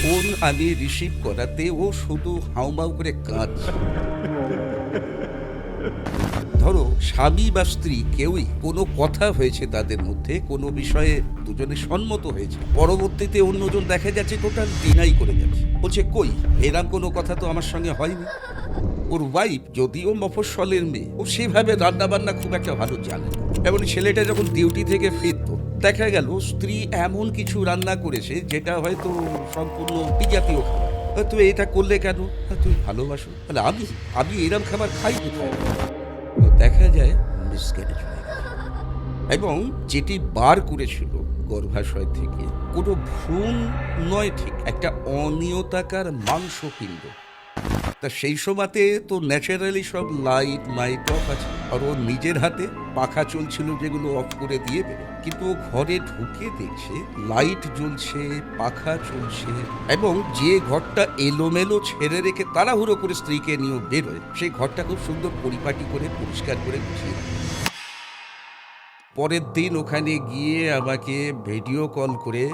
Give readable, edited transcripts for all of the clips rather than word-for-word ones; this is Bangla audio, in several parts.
ফোন আমি রিসিভ করাতে ও শুধু হাউমাউ করে কাঁদছে। ধরো স্বামী বা স্ত্রী কেউই কোনো কথা হয়েছে তাদের মধ্যে, কোনো বিষয়ে দুজনে সম্মত হয়েছে, পরবর্তীতে অন্যজন দেখা যাচ্ছে টোটাল ডিনাই করে যাচ্ছে, বলছে কই এরম কোনো কথা তো আমার সঙ্গে হয়নি। ওর ওয়াইফ যদিও মফস্বলের মেয়ে, ও সেভাবে রান্না বান্না খুব একটা ভালো জানে না। এবং ছেলেটা যখন ডিউটি থেকে ফিরত, দেখা গেল স্ত্রী এমন কিছু রান্না করেছে যেটা হয়তো সম্পূর্ণ বিজাতীয় খাবার। তুই এটা করলে কেন? তুই ভালোবাসো। তাহলে আমি আমি এরম খাবার খাই কোথায়? তো দেখা যায় মিসক্যারেজ হয়ে গেছে। এবং যেটি বার করেছিল গর্ভাশয় থেকে কোনো ভ্রূণ নয়, ঠিক একটা অনিয়তাকার মাংসপিণ্ড। তা সেই সময়তে তো ন্যাচারালি সব লাইট মাইট অফ আছে, আর ও নিজের হাতে পাখা চলছিল যেগুলো অফ করে দিয়ে বেরো। কিন্তু ও ঘরে ঢুকে দেখছে লাইট জ্বলছে, পাখা চলছে, এবং যে ঘরটা এলোমেলো ছেড়ে রেখে তাড়াহুড়ো করে স্ত্রীকে নিয়ে বেরোয়, সেই ঘরটা খুব সুন্দর পরিপাটি করে পরিষ্কার করে গুছিয়ে রাখে। পরের দিন ওখানে গিয়ে আমাকে ভিডিও কল করে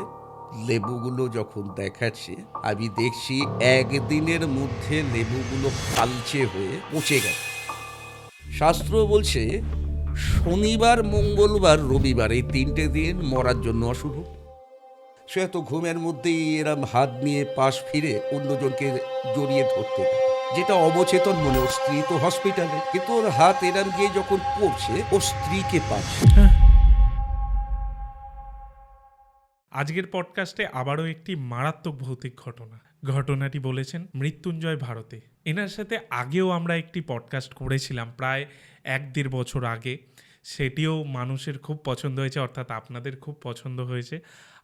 লেবুগুলো যখন দেখাচ্ছে, আমি দেখছি একদিনের মধ্যে লেবুগুলো কালচে হয়ে পচে গেছে। শাস্ত্র বলছে শনিবার, মঙ্গলবার, রবিবার এই 3টে দিন মরার জন্য অশুভ। সে এত ঘুমের মধ্যেই এরম হাত নিয়ে পাশ ফিরে অন্যজনকে জড়িয়ে ধরতে গেল, যেটা অবচেতন মনে। ওর স্ত্রী তো হসপিটালে, কিন্তু ওর হাত এরম গিয়ে যখন পড়ছে, ওর স্ত্রীকে পাচ্ছে। আজকের পডকাস্টে আবারও একটি মারাত্মক ভৌতিক ঘটনাটি বলেছেন মৃত্যুঞ্জয় ভারতে। এনার সাথে আগেও আমরা একটি পডকাস্ট করেছিলাম প্রায় 1-1.5 বছর আগে। সেটিও মানুষের খুব পছন্দ হয়েছে, অর্থাৎ আপনাদের খুব পছন্দ হয়েছে।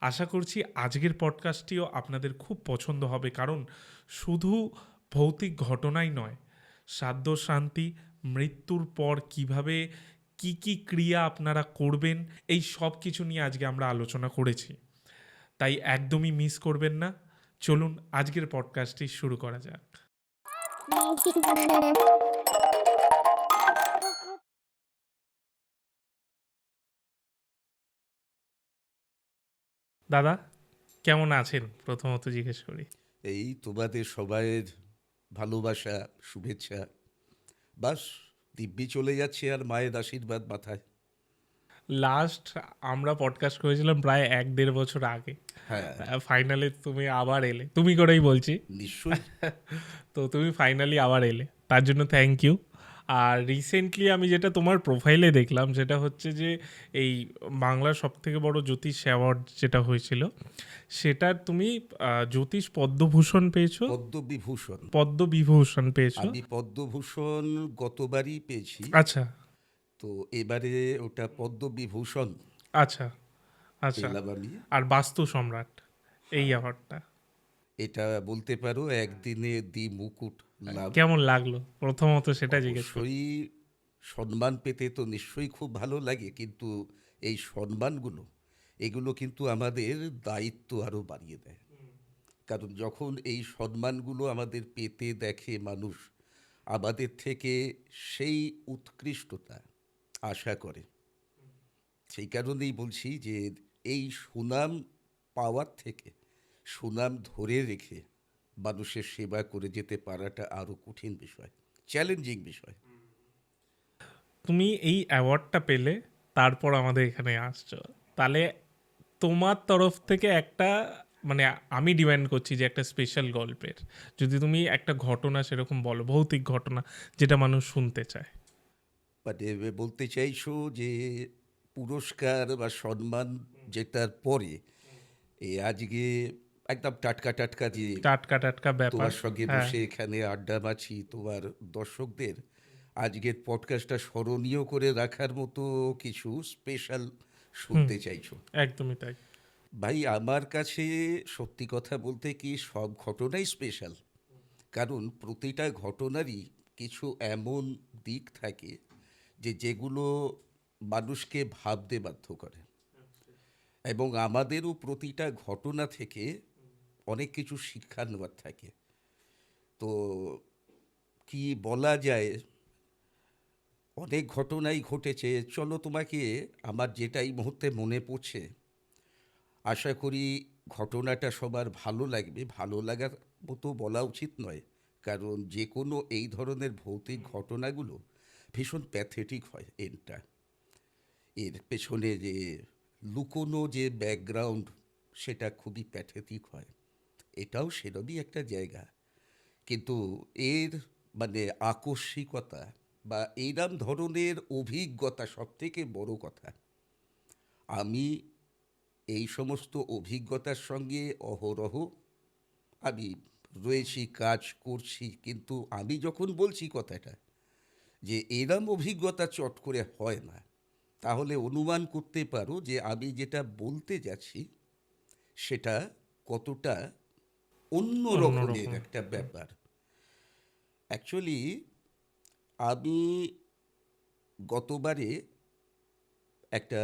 আশা করছি আজকের পডকাস্টটিও আপনাদের খুব পছন্দ হবে, কারণ শুধু ভৌতিক ঘটনাই নয়, শ্রাদ্ধ শান্তি, মৃত্যুর পর কিভাবে কি কি ক্রিয়া আপনারা করবেন, এই সব কিছু নিয়ে আজকে আমরা আলোচনা করেছি। তাই একদমই মিস করবেন না। চলুন আজকের পডকাস্টটি শুরু করা যাক। দাদা, কেমন আছেন প্রথমত জিজ্ঞেস করি। এই তোমাদের সবাইয়ের ভালোবাসা, শুভেচ্ছা, বাস দিব্যি চলে যাচ্ছে, আর মায়ের আশীর্বাদ মাথায়। লাস্ট আমরা পডকাস্ট করেছিলাম প্রায় 1-1.5 বছর আগে। হ্যাঁ, ফাইনালি তুমি আবার এলে, তুমি করেই বলছি। নিশ্চয়ই। তো তুমি ফাইনালি আবার এলে, তার জন্য থ্যাংক ইউ। আর রিসেন্টলি আমি যেটা তোমার প্রোফাইলে দেখলাম সেটা হচ্ছে যে এই বাংলার সবথেকে বড় জ্যোতিষ অ্যাওয়ার্ড যেটা হয়েছিল, সেটার তুমি জ্যোতিষ পদ্মভূষণ পেয়েছো। পদ্মবিভূষণ। পদ্মবিভূষণ পেয়েছো। আমি পদ্মভূষণ গতবারই পেয়েছি, আচ্ছা তো এবারে ওটা পদ্মবিভূষণ আচ্ছা আচ্ছা। পেলাম আমি। আর বাস্তু সম্রাট এই অ্যাওয়ার্ডটা এটা বলতে পারো একদিনে মুকুট লাভ। কেমন লাগলো প্রথমত সেটা জিজ্ঞেস করি। অবশ্যই সম্মান পেতে তো নিশ্চয়ই খুব ভালো লাগে, কিন্তু এই সম্মানগুলো, এগুলো কিন্তু আমাদের দায়িত্ব আরও বাড়িয়ে দেয়। কারণ যখন এই সম্মানগুলো আমাদের পেতে দেখে মানুষ, আমাদের থেকে সেই উৎকৃষ্টতা আশা করে। সেই কারণেই বলছি যে এই সুনাম পাওয়ার থেকে সুনাম ধরে রেখে মানুষের সেবা করে যেতে পারাটা আরও কঠিন বিষয়, চ্যালেঞ্জিং বিষয়। তুমি এই অ্যাওয়ার্ডটা পেলে, তারপর আমাদের এখানে আসছো, তাহলে তোমার তরফ থেকে একটা, মানে আমি ডিমান্ড করছি যে একটা স্পেশাল গল্পের, যদি তুমি একটা ঘটনা সেরকম বলো, ভৌতিক ঘটনা যেটা মানুষ শুনতে চায়। বাট বলতে চাইছো যে পুরস্কার বা সম্মান যেটার পরে আজকে একদম টাটকা টাটকা যে টাটকা টাটকা ব্যাপার। তোমার সঙ্গে হ্যাঁ, বসে এখানে আড্ডা মারছি, তোমার দর্শকদের আজকের পডকাস্টটা স্মরণীয় করে রাখার মতো কিছু স্পেশাল হুম, শুনতে চাইছো। একদমই তাই। ভাই আমার কাছে সত্যি কথা বলতে কি সব ঘটনাই স্পেশাল, কারণ প্রতিটা ঘটনারই কিছু এমন দিক থাকে যে যেগুলো মানুষকে ভাবতে বাধ্য করে, এবং আমাদেরও প্রতিটা ঘটনা থেকে অনেক কিছু শিক্ষা নেওয়ার থাকে। তো কি বলা যায়, অনেক ঘটনাই ঘটেছে। চলো তোমাকে আমার যেটা এই মুহূর্তে মনে পড়ছে, আশা করি ঘটনাটা সবার ভালো লাগবে, ভালো লাগার মতো বলা উচিত নয়, কারণ যে কোনো এই ধরনের ভৌতিক ঘটনাগুলো ভীষণ প্যাথেটিক হয়। এর পেছনে যে লুকোনো যে ব্যাকগ্রাউন্ড, সেটা খুবই প্যাথেটিক হয়। এটাও সেরকমই একটা জায়গা, কিন্তু এর মানে আকস্মিকতা বা এইরকম ধরনের অভিজ্ঞতা, সবথেকে বড় কথা, আমি এই সমস্ত অভিজ্ঞতার সঙ্গে অহরহ আমি রয়েছি, কাজ করছি, কিন্তু আমি যখন বলছি কথাটা যে এরম অভিজ্ঞতা চট করে হয় না, তাহলে অনুমান করতে পারো যে আমি যেটা বলতে যাচ্ছি সেটা কতটা অন্য রকমের অন্যরকম। একটা ব্যাপার। অ্যাকচুয়ালি আমি গতবারে একটা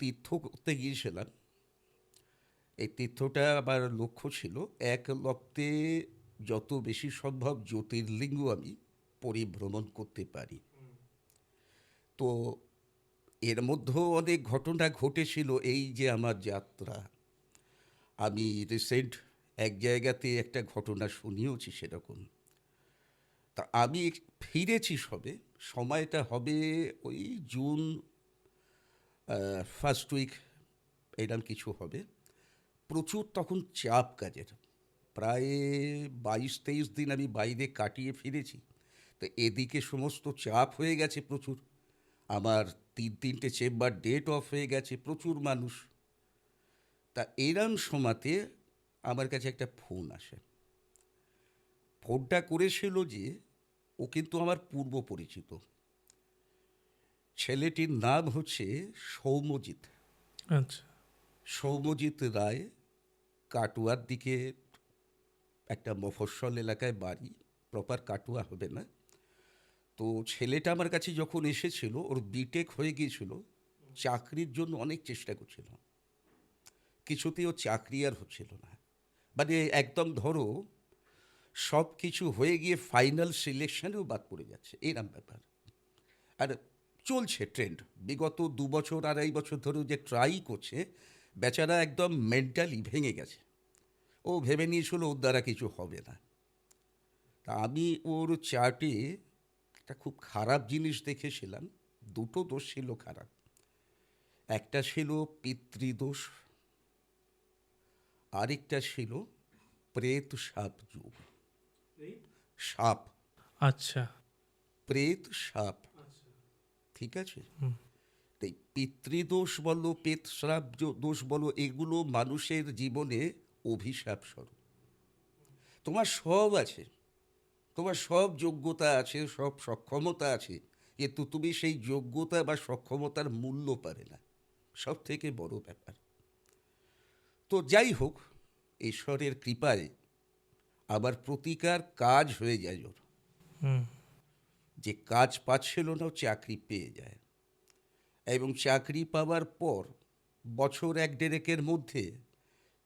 তীর্থ করতে গিয়েছিলাম। এই তীর্থটা আমার লক্ষ্য ছিল এক লপ্তে যত বেশি সম্ভব জ্যোতির্লিঙ্গ আমি পরিভ্রমণ করতে পারি। তো এর মধ্যেও অনেক ঘটনা ঘটেছিল। এই যে আমার যাত্রা, আমি রিসেন্ট এক জায়গাতে একটা ঘটনা শুনিয়েছি সেরকম। তা আমি ফিরেছি সবে, সময়টা হবে ওই জুন ফার্স্ট উইক, এরকম কিছু হবে। প্রচুর তখন চাপ কাজের, প্রায় 22-23 দিন আমি বাইরে কাটিয়ে ফিরেছি। তো এদিকে সমস্ত চাপ হয়ে গেছে প্রচুর, আমার 3-3টে চেম্বার ডেট অফ হয়ে গেছে, প্রচুর মানুষ। তা এরম সময়তে আমার কাছে একটা ফোন আসে। ফোনটা করেছিল যে ও কিন্তু আমার পূর্ব পরিচিত। ছেলেটির নাম হচ্ছে সৌম্যজিৎ। আচ্ছা। সৌম্যজিৎ রায়, কাটুয়ার দিকে একটা মফস্বল এলাকায় বাড়ি, প্রপার কাটুয়া হবে না। তো ছেলেটা আমার কাছে যখন এসেছিল, ওর বিটেক হয়ে গিয়েছিল, চাকরির জন্য অনেক চেষ্টা করছিল, কিছুতেই ও চাকরি আর হচ্ছিল না। মানে একদম ধরো সব কিছু হয়ে গিয়ে ফাইনাল সিলেকশনেও বাদ পড়ে যাচ্ছে, এরম ব্যাপার। আর চলছে ট্রেন্ড, বিগত 2 বছর 2.5 বছর ধরেও যে ট্রাই করছে, বেচারা একদম মেন্টালি ভেঙে গেছে। ও ভেবে নিয়েছিল ওর দ্বারা কিছু হবে না। তা আমি ওর চার্টে একটা খুব খারাপ জিনিস দেখেছিলাম। দুটো দোষ ছিল খারাপ। একটা ছিল পিতৃদোষ, আরেকটা ছিল প্রেত সাপ যোগ। সাপ, আচ্ছা। প্রেত সাপ, ঠিক আছে? তাই পিতৃদোষ বলো, পেত শ্রাপ দোষ বলো, এগুলো মানুষের জীবনে অভিশাপ স্বরূপ। তোমার সব আছে, তোমার সব যোগ্যতা আছে, সব সক্ষমতা আছে, কিন্তু তুমি সেই যোগ্যতা বা সক্ষমতার মূল্য পাবে না, সব থেকে বড় ব্যাপার। তো যাই হোক, ঈশ্বরের কৃপায় আবার প্রতিকার কাজ হয়ে যায় ওর। হুম। যে কাজ পাচ্ছিল না, ও চাকরি পেয়ে যায়, এবং চাকরি পাওয়ার পর বছর 1-1.5-এর মধ্যে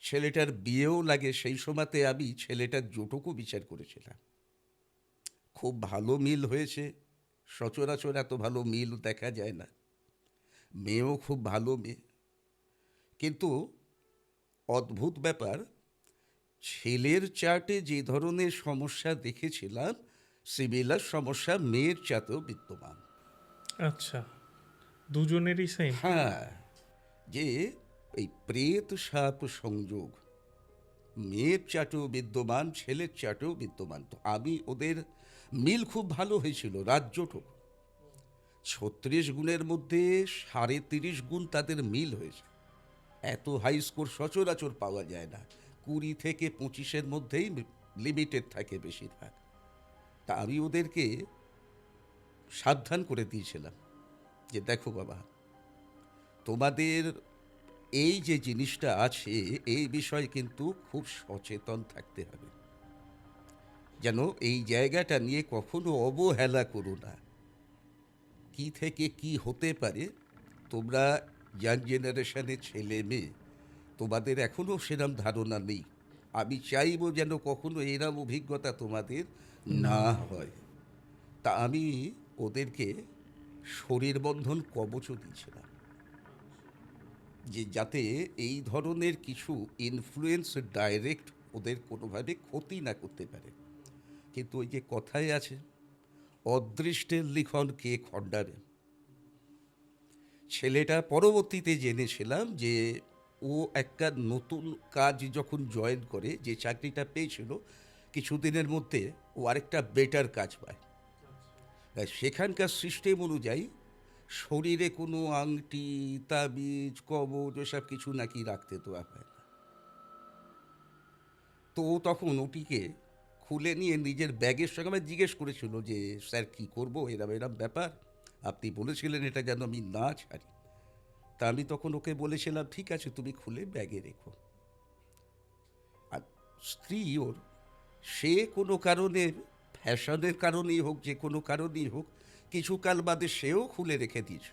ছেলেটার বিয়েও লাগে। সেই সময়তে আমি ছেলেটার জোটকও বিচার করেছিলাম, খুব ভালো মিল হয়েছে, সচরাচর এত ভালো মিল দেখা যায় না। মেয়েও খুব ভালো মেয়ে, কিন্তু অদ্ভুত ব্যাপার, ছেলের চার্টে যে ধরনের সমস্যা দেখেছিলাম, সিমিলার সমস্যা মেয়ের চার্টেও বিদ্যমান। আচ্ছা, দুজনেরই সেম। হ্যাঁ, যে এই প্রেত সাপ সংযোগ মেয়ের চাটেও বিদ্যমান, ছেলের চাটেও বিদ্যমান। তো আমি ওদের মিল খুব ভালো হয়েছিল, রাজ্যটুক 36 গুণের মধ্যে 30.5 গুণ তাদের মিল হয়েছে। এত হাই স্কোর সচরাচর পাওয়া যায় না, 20 থেকে 25-এর মধ্যেই লিমিটেড থাকে বেশিরভাগ। তা আমি ওদেরকে সাবধান করে দিয়েছিলাম যে দেখো বাবা, তোমাদের এই যে জিনিসটা আছে, এই বিষয়ে কিন্তু খুব সচেতন থাকতে হবে, যেন এই জায়গাটা নিয়ে কখনো অবহেলা করো না। কি থেকে কি হতে পারে, তোমরা ইয়াং জেনারেশনের ছেলে মেয়ে, তোমাদের এখনও সেরম ধারণা নেই। আমি চাইবো যেন কখনো এরম অভিজ্ঞতা তোমাদের না হয়। তা আমি ওদেরকে শরীর বন্ধন কবচও দিয়েছিলাম, যে যাতে এই ধরনের কিছু ইনফ্লুয়েন্স ডাইরেক্ট ওদের কোনোভাবে ক্ষতি না করতে পারে। কিন্তু ওই যে কথায় আছে, অদৃষ্টের লিখন কে খণ্ডাবে। ছেলেটা পরবর্তীতে জেনেছিলাম যে ও একটা নতুন কাজ যখন জয়েন করে, যে চাকরিটা পেয়েছিল, কিছুদিনের মধ্যে ও আরেকটা বেটার কাজ পায়। আর সেখানকার সিস্টেম অনুযায়ী শরীরে কোনো আংটি, তাবিজ, কবজ ওসব কিছু নাকি রাখতে দেওয়া হয় না। তো ও তখন ওটিকে খুলে নিয়ে নিজের ব্যাগের সঙ্গে আমায় জিজ্ঞেস করেছিল যে স্যার কী করবো, এরম এরম ব্যাপার, আপনি বলেছিলেন এটা যেন আমি না ছাড়ি। তা আমি তখন ওকে বলেছিলাম ঠিক আছে তুমি খুলে ব্যাগে রেখো। আর স্ত্রী ওর, সে কোনো কারণে, ফ্যাশনের কারণেই হোক, যে কোনো কারণেই হোক, কিছুকাল বাদে সেও খুলে রেখে দিয়েছে।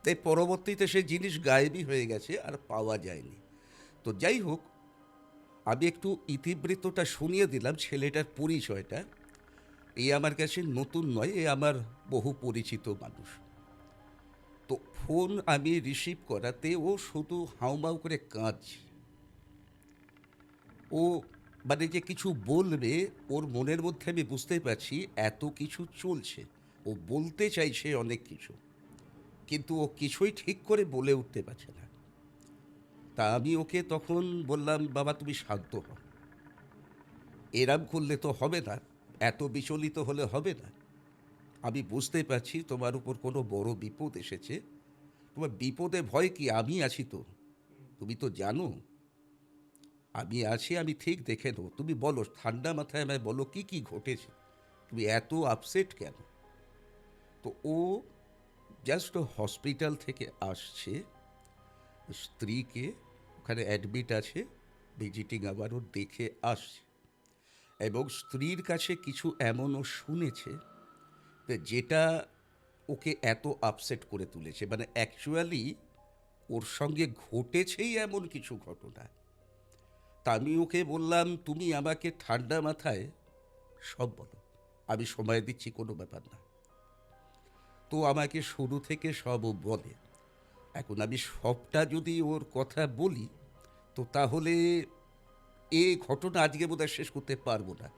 তাই পরবর্তীতে সে জিনিস গায়েবই হয়ে গেছে, আর পাওয়া যায়নি। তো যাই হোক, আমি একটু ইতিবৃত্তটা শুনিয়ে দিলাম ছেলেটার পরিচয়টা। এই আমার কাছে নতুন নয়, এ আমার বহু পরিচিত মানুষ। তো ফোন আমি রিসিভ করাতে ও শুধু হাউমাউ করে কাঁদছে। ও মানে যে কিছু বলবে, ওর মনের মধ্যে আমি বুঝতে পারছি এত কিছু চলছে, ও বলতে চাইছে অনেক কিছু, কিন্তু ও কিছুই ঠিক করে বলে উঠতে পারছে না। তা আমি ওকে তখন বললাম, বাবা তুমি শান্ত হও, এরম করলে তো হবে না, এত বিচলিত হলে হবে না। আমি বুঝতে পারছি তোমার উপর কোনো বড় বিপদ এসেছে, তোমার বিপদে ভয় কি, আমি আছি তো, তুমি তো জানো আমি আছি, আমি ঠিক দেখে নেবো। তুমি বলো, ঠান্ডা মাথায় আমায় বলো কি কি ঘটেছে, তুমি এত আপসেট কেন। তো ও জাস্ট হসপিটাল থেকে আসছে, স্ত্রীকে ওখানে অ্যাডমিট আছে, ভিজিটিং আবারও দেখে আসছে, এবং স্ত্রীর কাছে কিছু এমনও শুনেছে যেটা ওকে এত আপসেট করে তুলেছে। মানে অ্যাকচুয়ালি ওর সঙ্গে ঘটেছেই এমন কিছু ঘটনা। তা আমি ওকে বললাম তুমি আমাকে ঠান্ডা মাথায় সব বলো, আমি সময় দিচ্ছি, কোনো ব্যাপার না। তো আমাকে শুরু থেকে সব ও বলে। এখন আমি সবটা যদি ওর কথা বলি তো তাহলে এই ঘটনা আজকে বোধহয় শেষ করতে পারবো না।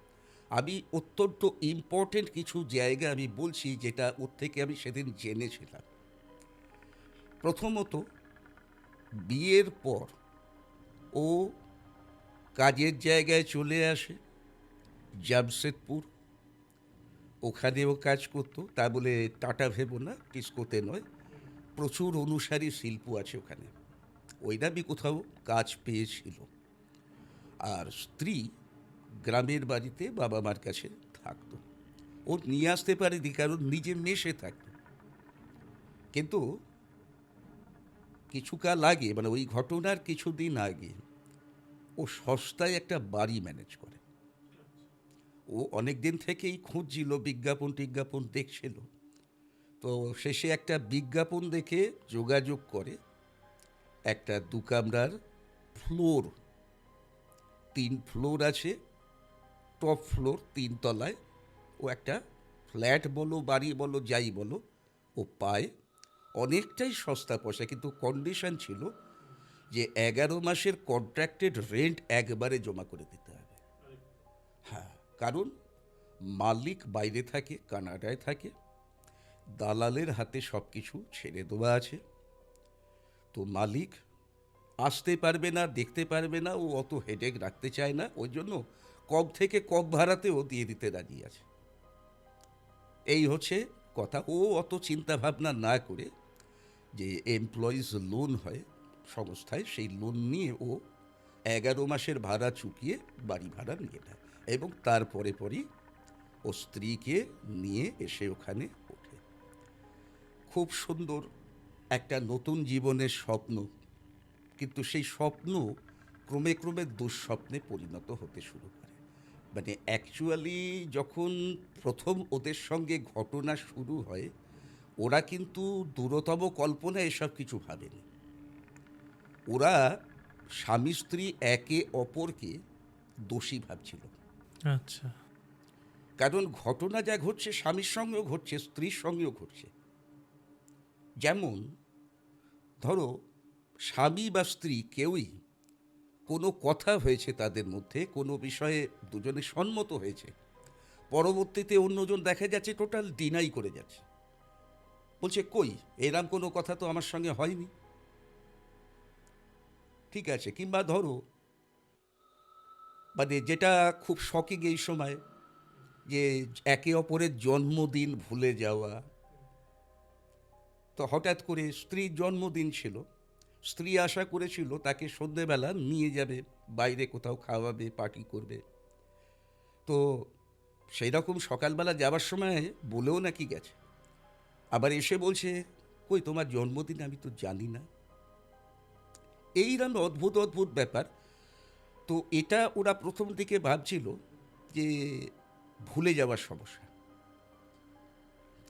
আমি অত্যন্ত ইম্পর্টেন্ট কিছু জায়গা আমি বলছি, যেটা ওর থেকে আমি সেদিন জেনেছিলাম। প্রথমত, বিয়ের পর ও কাজের জায়গায় চলে আসে জামশেদপুর, ওখানেও কাজ করতো। তা বলে টাটা ভেবো না, টিস্কোতে নয়, প্রচুর অনুসারী শিল্প আছে ওখানে, ওই নামই কোথাও কাজ পেয়েছিল। আর স্ত্রী গ্রামের বাড়িতে বাবা মার কাছে থাকতো, ও নিয়ে আসতে পারেনি কারণ নিজে মেশে থাকতো। কিন্তু কিছুকাল আগে, মানে ওই ঘটনার কিছুদিন আগে, ও সস্তায় একটা বাড়ি ম্যানেজ করে। ও অনেক দিন থেকেই খুঁজছিল, বিজ্ঞাপন টিজ্ঞাপন দেখছিল। তো শেষে একটা বিজ্ঞাপন দেখে যোগাযোগ করে, একটা 2 কামরার ফ্লোর, 3 ফ্লোর আছে, টপ ফ্লোর 3 তলায় ও একটা ফ্ল্যাট বলো, বাড়ি বলো, যাই বলো, ও পায় অনেকটাই সস্তা পয়সা। কিন্তু কন্ডিশন ছিল যে 11 মাসের কন্ট্রাক্টেড রেন্ট একবারে জমা করে দিতে হবে। হ্যাঁ, কারণ মালিক বাইরে থাকে, কানাডায় থাকে, দালালের হাতে সব কিছু ছেড়ে দেওয়া আছে। তো মালিক আসতে পারবে না, দেখতে পারবে না, ও অত হেডেক রাখতে চায় না, ওই জন্য কম থেকে কম ভাড়াতেও দিয়ে দিতে রাজি আছে। এই হচ্ছে কথা। ও অত চিন্তা ভাবনা না করে, যে এমপ্লয়িজ লোন হয় সংস্থায়, সেই লোন নিয়ে ও 11 মাসের ভাড়া চুকিয়ে বাড়ি ভাড়া নিয়ে নেয়, এবং তারপরে পরই ও স্ত্রীকে নিয়ে এসে ওখানে ওঠে। খুব সুন্দর একটা নতুন জীবনের স্বপ্ন, কিন্তু সেই স্বপ্ন ক্রমে ক্রমে দুঃস্বপ্নে পরিণত হতে শুরু করে। মানে অ্যাকচুয়ালি যখন প্রথম ওদের সঙ্গে ঘটনা শুরু হয়, ওরা কিন্তু দূরতম কল্পনা এসব কিছু ভাবেনি। ওরা স্বামী স্ত্রী একে অপরকে দোষী ভাবছিল। আচ্ছা। কারণ ঘটনা যা ঘটছে স্বামীর সঙ্গেও ঘটছে, স্ত্রীর সঙ্গেও ঘটছে। যেমন ধরো স্বামী বা স্ত্রী কেউই কোনো কথা হয়েছে তাদের মধ্যে, কোনো বিষয়ে দুজনে সম্মত হয়েছে, পরবর্তীতে অন্যজন দেখা যাচ্ছে টোটাল ডিনাই করে যাচ্ছে, বলছে কই এরম কোনো কথা তো আমার সঙ্গে হয়নি। ঠিক আছে, কিংবা ধরো মানে যেটা খুব শকিং এই সময়, যে একে অপরের জন্মদিন ভুলে যাওয়া। তো হঠাৎ করে স্ত্রীর জন্মদিন ছিল, স্ত্রী আশা করেছিল তাকে সন্ধেবেলা নিয়ে যাবে, বাইরে কোথাও খাওয়াবে, পার্টি করবে। তো সেই রকম সকালবেলা যাওয়ার সময় বলেও নাকি গেছে, আবার এসে বলছে কই তোমার জন্মদিন আমি তো জানি না। এইরকম অদ্ভুত অদ্ভুত ব্যাপার। তো এটা ওরা প্রথম দিকে ভাবছিল যে ভুলে যাওয়ার সমস্যা,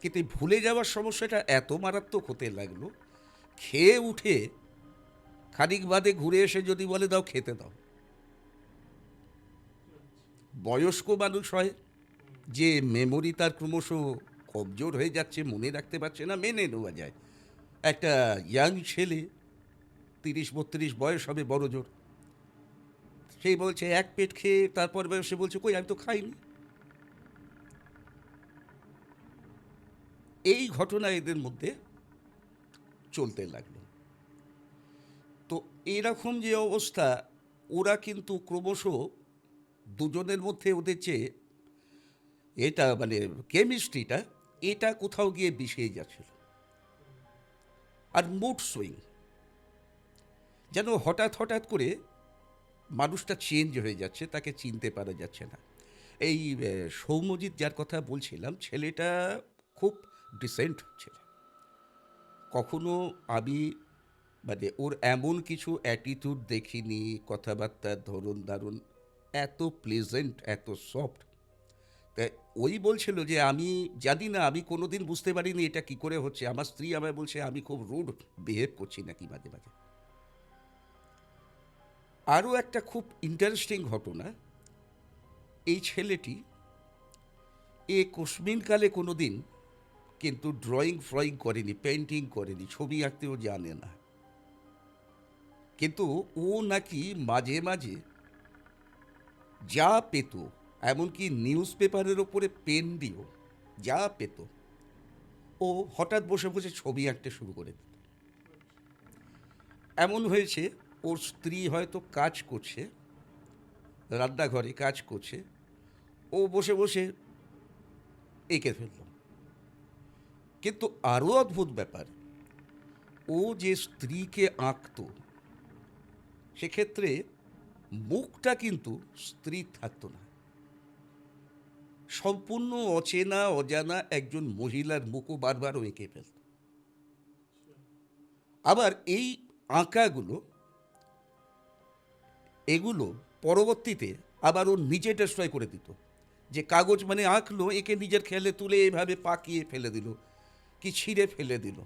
কিন্তু এই ভুলে যাওয়ার সমস্যাটা এত মারাত্মক হতে লাগলো, খেয়ে উঠে খানিক বাদে ঘুরে এসে যদি বলে দাও খেতে দাও। বয়স্ক মানুষ হয়, যে মেমোরি তার ক্রমশ কমজোর হয়ে যাচ্ছে, মনে রাখতে পারছে না, মেনে নেওয়া যায়। একটা ইয়াং ছেলে 30-32 বয়স হবে বড় জোর, সেই বলছে এক পেট খেয়ে তারপর সে বলছে কই আমি তো খাইনি। এই ঘটনা এদের মধ্যে চলতে লাগলো। তো এরকম যে অবস্থা, ওরা কিন্তু ক্রমশ দুজনের মধ্যে ওদের চেয়ে এটা মানে কেমিস্ট্রিটা এটা কোথাও গিয়ে বিষিয়ে যাচ্ছিল। আর মুড সুইং, যেন হঠাৎ হঠাৎ করে মানুষটা চেঞ্জ হয়ে যাচ্ছে, তাকে চিনতে পারা যাচ্ছে না। এই সৌম্যজিৎ যার কথা বলছিলাম, ছেলেটা খুব ডিসেন্ট ছেলে। কখনো আমি মানে ওর এমন কিছু অ্যাটিটিউড দেখিনি, কথাবার্তার ধরন দারুণ, এত প্লেজেন্ট, এত সফট। তাই ওই বলছিল যে আমি জানি না, আমি কোনোদিন বুঝতে পারিনি এটা কি করে হচ্ছে। আমার স্ত্রী আমায় বলছে আমি খুব রুড বিহেভ করছি নাকি মাঝে মাঝে। আরও একটা খুব ইন্টারেস্টিং ঘটনা, এই ছেলেটি কোশ্মিনকালে কোনো দিন কিন্তু ড্রয়িং ফ্রয়িং করেনি, পেন্টিং করেনি, ছবি আঁকতেও জানে না। কিন্তু ও নাকি মাঝে মাঝে যা পেত, এমনকি নিউজ পেপারের ওপরে পেন দিও যা পেত, ও হঠাৎ বসে বসে ছবি আঁকতে শুরু করে দিত। এমন হয়েছে ওর স্ত্রী হয়তো কাজ করছে, রান্নাঘরে কাজ করছে, ও বসে বসে এঁকে ফেলল। কিন্তু আরও অদ্ভুত ব্যাপার, ও যে স্ত্রীকে আঁকত সেক্ষেত্রে মুখটা কিন্তু স্ত্রীর থাকতো না, সম্পূর্ণ অচেনা অজানা একজন মহিলার মুখও বারবার ও এঁকে ফেলত। আবার এই আঁকাগুলো এগুলো পরবর্তীতে আবার ও নিজে ডেস্ট্রয় করে দিত, যে কাগজ মানে আঁকলো, একে নিজের খেলে তুলে এভাবে পাকিয়ে ফেলে দিল, কি ছিঁড়ে ফেলে দিল।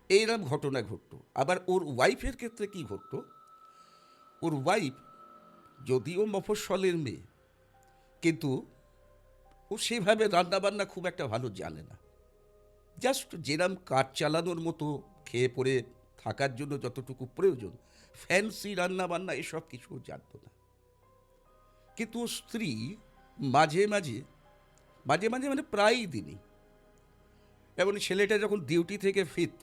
এইরকম ঘটনা ঘটত। আবার ওর ওয়াইফের ক্ষেত্রে কি ঘটত, ওর ওয়াইফ যদিও মফস্বলের মেয়ে, কিন্তু ও সেভাবে রান্নাবান্না খুব একটা ভালো জানে না। জাস্ট যেরম কাজ চালানোর মতো খেয়ে পড়ে থাকার জন্য যতটুকু প্রয়োজন, ফ্যান্সি রান্নাবান্না এসব কিছু জানত না। কিন্তু ওর স্ত্রী মাঝে মাঝে মাঝে মাঝে মানে প্রায়ই দিনই, এবং ছেলেটা যখন ডিউটি থেকে ফিরত,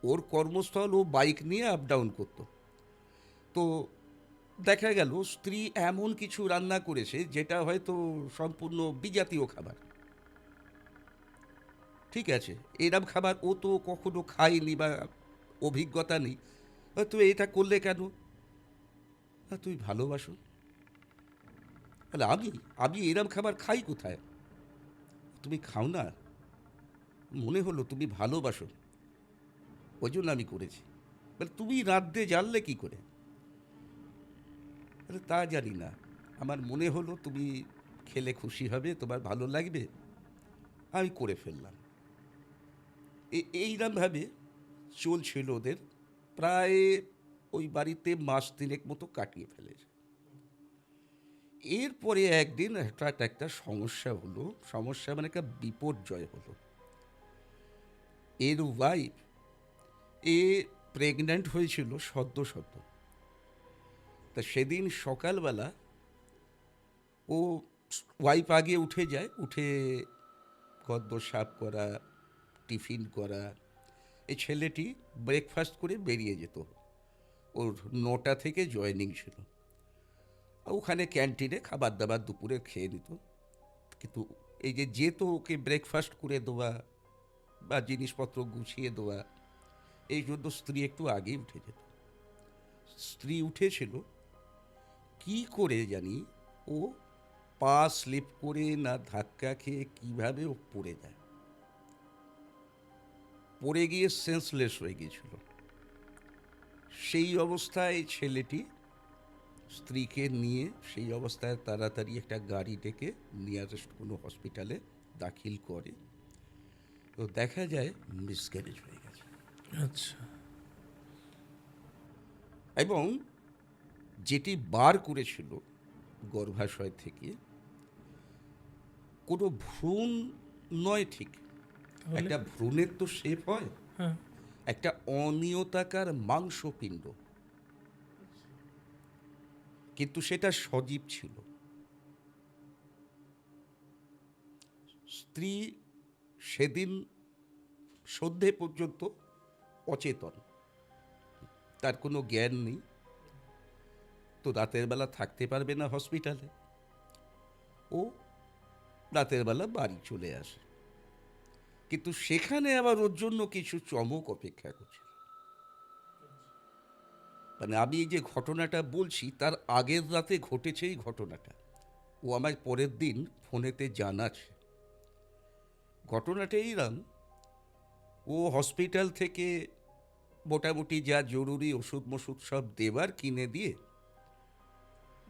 ওর কর্মস্থল ও বাইক নিয়ে আপ ডাউন করত, তো দেখা গেল স্ত্রী এমন কিছু রান্না করেছে যেটা হয়তো সম্পূর্ণ বিজাতীয় খাবার। ঠিক আছে, এরম খাবার ও তো কখনো খায়নি বা অভিজ্ঞতা নেই। তো এটা করলে কেন? তুই ভালোবাসো। তাহলে আমি আমি এরম খাবার খাই কোথায়? তুমি খাও না, মনে হলো তুমি ভালোবাসো, ওই জন্য আমি করেছি। বলে তুমি রাঁধতে জানলে কি করে? তা জানি না, আমার মনে হলো তুমি খেলে খুশি হবে, তোমার ভালো লাগবে, আমি করে ফেললাম। এইরকমভাবে চলছিল ওদের, প্রায় ওই বাড়িতে মাস তিনেক মতো কাটিয়ে ফেলেছে। এরপরে একদিন একটা সমস্যা হলো, সমস্যা মানে একটা বিপর্যয় হলো। এর ওয়াইফ প্রেগন্যান্ট হয়েছিল সদ্য সদ্য। তা সেদিন সকালবেলা ও ওয়াইফ আগে উঠে যায়, উঠে ঘরদোর সাফ করা, টিফিন করা, এই ছেলেটি ব্রেকফাস্ট করে বেরিয়ে যেত। ওর 9টা থেকে জয়েনিং ছিল। ওখানে ক্যান্টিনে খাবার দাবার দুপুরে খেয়ে নিত। কিন্তু এই যে যেত ওকে ব্রেকফাস্ট করে দেওয়া বা জিনিসপত্র গুছিয়ে দেওয়া, এই জন্য স্ত্রী একটু আগেই উঠে যেত। স্ত্রী উঠেছিল, কি করে জানি ও পা স্লিপ করে না ধাক্কা খেয়ে কীভাবে ও পড়ে যায়, পড়ে গিয়ে সেন্সলেস হয়ে গিয়েছিল। সেই অবস্থায় ছেলেটি স্ত্রীকে নিয়ে সেই অবস্থায় তাড়াতাড়ি একটা গাড়ি ডেকে নিয়ারেস্ট কোনো হসপিটালে দাখিল করে। তো দেখা যায় মিসক্যারেজ হয়ে গেছে। আচ্ছা। এবং যেটি বার করেছিল গর্ভাশয় থেকে কোনো ভ্রূণ নয়, ঠিক তাহলে? একটা ভ্রূণের তো শেপ হয়, হ্যাঁ। একটা অনিয়তাকার মাংসপিণ্ড, কিন্তু সেটা সজীব ছিল। স্ত্রী সেদিন সন্ধে পর্যন্ত অচেতন, তার কোনো জ্ঞান নেই। তো রাতের বেলা থাকতে পারবে না হসপিটালে, ও রাতের বেলা বাড়ি চলে আসে। কিন্তু সেখানে আবার ওর জন্য কিছু চমক অপেক্ষা করছিল। মানে আমি এই যে ঘটনাটা বলছি তার আগের রাতে ঘটেছে এই ঘটনাটা। ও আমায় পরের দিন ফোনেতে জানাচ্ছে। ঘটনাটা এইরকম, ও হসপিটাল থেকে মোটামুটি যা জরুরি ওষুধ মষুধ সব দেবার কিনে দিয়ে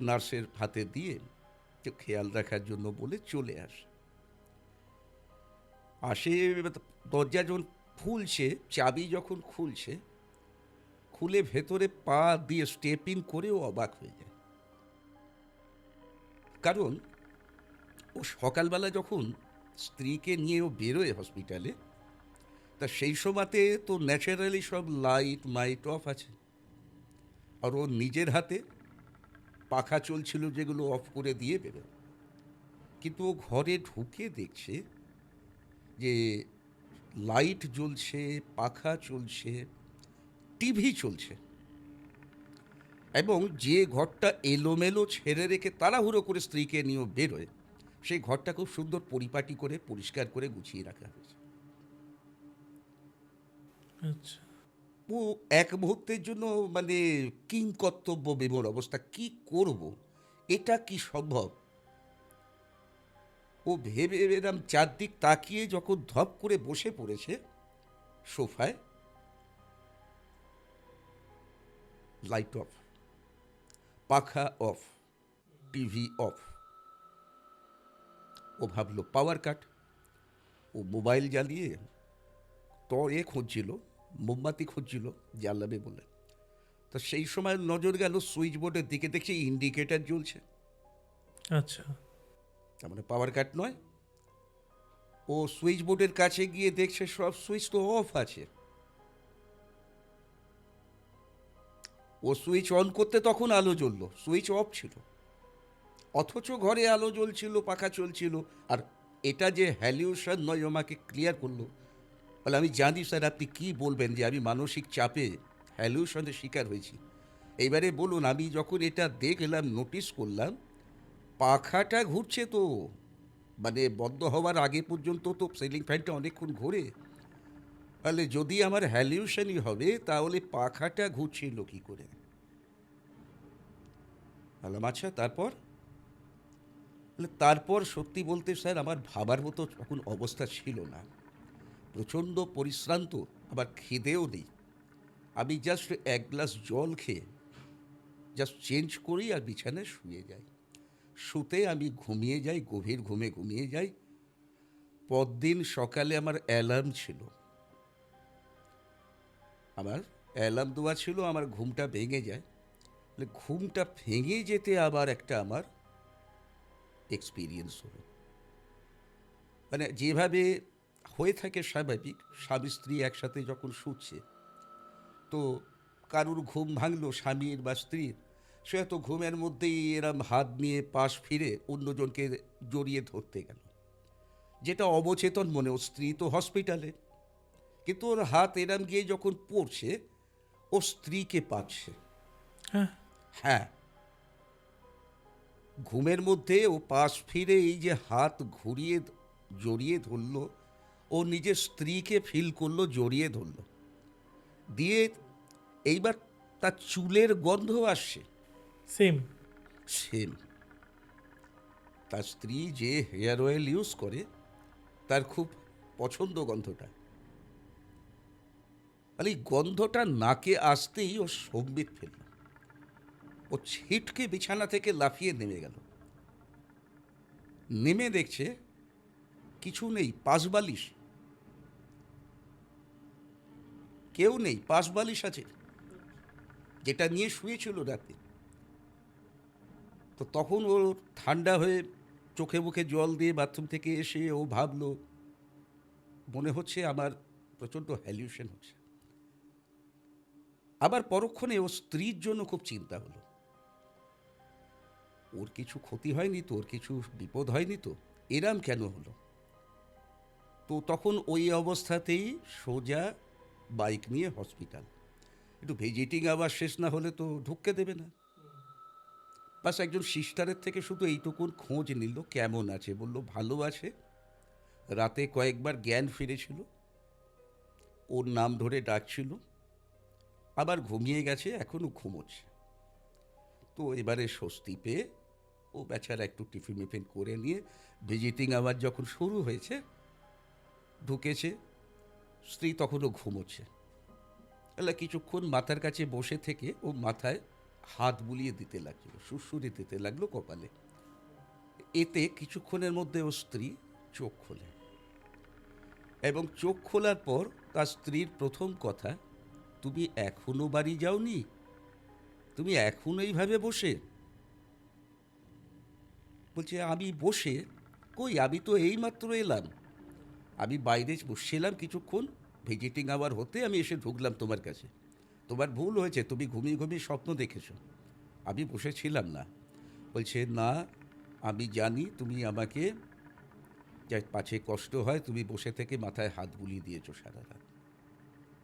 নার্সের হাতে দিয়ে একটু খেয়াল রাখার জন্য বলে চলে আসে। দরজা যখন খুলছে, চাবি যখন খুলছে, খুলে ভেতরে পা দিয়ে স্টেপ ইন করে ও অবাক হয়ে যায়। কারণ ও সকালবেলা যখন স্ত্রীকে নিয়ে ও বেরোয় হসপিটালে, তা সেই সময়তে তো ন্যাচারালি সব লাইট মাইট অফ আছে, আর ও নিজের হাতে পাখা চলছিল যেগুলো অফ করে দিয়ে বেরোয়। কিন্তু ও ঘরে ঢুকে দেখছে যে লাইট জ্বলছে, পাখা চলছে, টিভি চলছে, এবং যে ঘরটা এলোমেলো ছেড়ে রেখে তাড়াহুড়ো করে স্ত্রীকে নিয়ে বেরোয়, সেই ঘরটা খুব সুন্দর পরিপাটি করে পরিষ্কার করে গুছিয়ে রাখা হয়েছে। আচ্ছা। ও এক মুহূর্তের জন্য মানে কিং কর্তব্য বিমূঢ় অবস্থা, কি করব, এটা কি সম্ভব। ও ভেবে এরম চারদিক তাকিয়ে যখন ধপ করে বসে পড়েছে সোফায়, লাইট অফ, পাখা অফ, টিভি অফ। ও ভাবলো পাওয়ার কাট। ও মোবাইল জ্বালিয়ে খুঁজছিল, মোমবাতি খুঁজছিল জ্বালাবে বলে। তো সেই সময় নজর গেল সুইচ বোর্ডের দিকে, দেখছি ইন্ডিকেটার জ্বলছে। আচ্ছা। তার মানে পাওয়ার কাট নয়। ও সুইচ বোর্ডের কাছে গিয়ে দেখছে সব সুইচ তো অফ আছে। ও সুইচ অন করতে তখন আলো জ্বললো, সুইচ অফ ছিল, অথচ ঘরে আলো জ্বলছিল, পাখা চলছিল। আর এটা যে হ্যালিউশন নয়, আমাকে ক্লিয়ার করলো। বলে আমি জানি স্যার আপনি কি বলবেন, যে আমি মানসিক চাপে হ্যালিউশনের শিকার হয়েছি। এইবারে বলুন, আমি যখন এটা দেখলাম, নোটিস করলাম পাখাটা ঘুরছে, তো মানে বন্ধ হওয়ার আগে পর্যন্ত তো সিলিং ফ্যানটা অনেকক্ষণ ঘোরে, তাহলে যদি আমার হ্যালিউশনই হবে তাহলে পাখাটা ঘুরছিল কী করে। বললাম আচ্ছা তারপর। তারপর সত্যি বলতে স্যার আমার ভাবার মতো তখন অবস্থা ছিল না, প্রচণ্ড পরিশ্রান্ত, আবার খিদেও নেই। আমি জাস্ট এক গ্লাস জল খেয়ে জাস্ট চেঞ্জ করি আর বিছানায় শুয়ে যাই। শুতে আমি ঘুমিয়ে যাই, গভীর ঘুমে ঘুমিয়ে যাই। পরদিন সকালে আমার অ্যালার্ম ছিল, আমার অ্যালার্ম দেওয়া ছিল, আমার ঘুমটা ভেঙে যায়। ঘুমটা ভেঙে যেতে আবার একটা আমার এক্সপিরিয়েন্স হলো। মানে যেভাবে হয়ে থাকে স্বাভাবিক, স্বামী স্ত্রী একসাথে যখন শুচ্ছে, তো কারুর ঘুম ভাঙলো স্বামীর বা স্ত্রীর, সে হয়তো ঘুমের মধ্যেই এরম হাত নিয়ে পাশ ফিরে অন্যজনকে জড়িয়ে ধরতে গেল, যেটা অবচেতন মনে। ওর স্ত্রী তো হসপিটালে, কিন্তু ওর হাত এরম গিয়ে যখন পড়ছে ও স্ত্রীকে পাচ্ছে। হ্যাঁ, হ্যাঁ, ঘুমের মধ্যে ও পাশ ফিরে এই যে হাত ঘুরিয়ে জড়িয়ে ধরলো, ও নিজের স্ত্রীকে ফিল করলো জড়িয়ে ধরলো, দিয়ে এইবার তার চুলের গন্ধ আসছে। সেম। সেম। তার স্ত্রী যে হেয়ার অয়েল ইউজ করে তার খুব পছন্দ গন্ধটা। আর এই গন্ধটা নাকে আসতেই ও সম্বিত ফেলল, ও ছিটকে বিছানা থেকে লাফিয়ে নেমে গেল। নেমে দেখছে কিছু নেই, পাশবালিশ কেউ নেই, পাশবালিশ আছে যেটা নিয়ে শুয়েছিল রাতে। তো তখন ওর ঠান্ডা হয়ে চোখে মুখে জল দিয়ে বাথরুম থেকে এসে ও ভাবলো মনে হচ্ছে আমার প্রচণ্ড হ্যালিউশন হচ্ছে। আবার পরক্ষণে ওর স্ত্রীর জন্য খুব চিন্তা হলো, ওর কিছু ক্ষতি হয়নি তো, ওর কিছু বিপদ হয়নি তো, এরাম কেন হলো? তো তখন ওই অবস্থাতেই সোজা বাইক নিয়ে হসপিটাল। একটু ভিজিটিং আবার শেষ না হলে তো ঢুকতে দেবে না। বাস একজন সিস্টারের থেকে শুধু এইটুকুন খোঁজ নিল কেমন আছে, বলল ভালো আছে, রাতে কয়েকবার জ্ঞান ফিরেছিল, ওর নাম ধরে ডাকছিল, আবার ঘুমিয়ে গেছে, এখনও ঘুমোচ্ছে। তো এবারে স্বস্তি পেয়ে ও বেচারা একটু টিফিন মিফিন করে নিয়ে ভিজিটিং আবার যখন শুরু হয়েছে ঢুকেছে। স্ত্রী তখনও ঘুমোচ্ছে। তাহলে কিছুক্ষণ মাথার কাছে বসে থেকে ও মাথায় হাত বুলিয়ে দিতে লাগলো, সুড়সুড়ি দিতে লাগলো কপালে। এতে কিছুক্ষণের মধ্যে ও স্ত্রী চোখ খোলে, এবং চোখ খোলার পর তার স্ত্রীর প্রথম কথা, তুমি এখনো বাড়ি যাওনি? তুমি এখনো এইভাবে বসে? বলছে আমি বসে? কই, আমি তো এইমাত্র এলাম, আমি বাইরে বসছিলাম কিছুক্ষণ, ভিজিটিং আওয়ার হতে আমি এসে ঢুকলাম তোমার কাছে। তোমার ভুল হয়েছে, তুমি ঘুমিয়ে ঘুমিয়ে স্বপ্ন দেখেছো, আমি বসেছিলাম না। বলছে না, আমি জানি তুমি আমাকে, যা পাছে কষ্ট হয়, তুমি বসে থেকে মাথায় হাত বুলিয়ে দিয়েছো সারা রাত।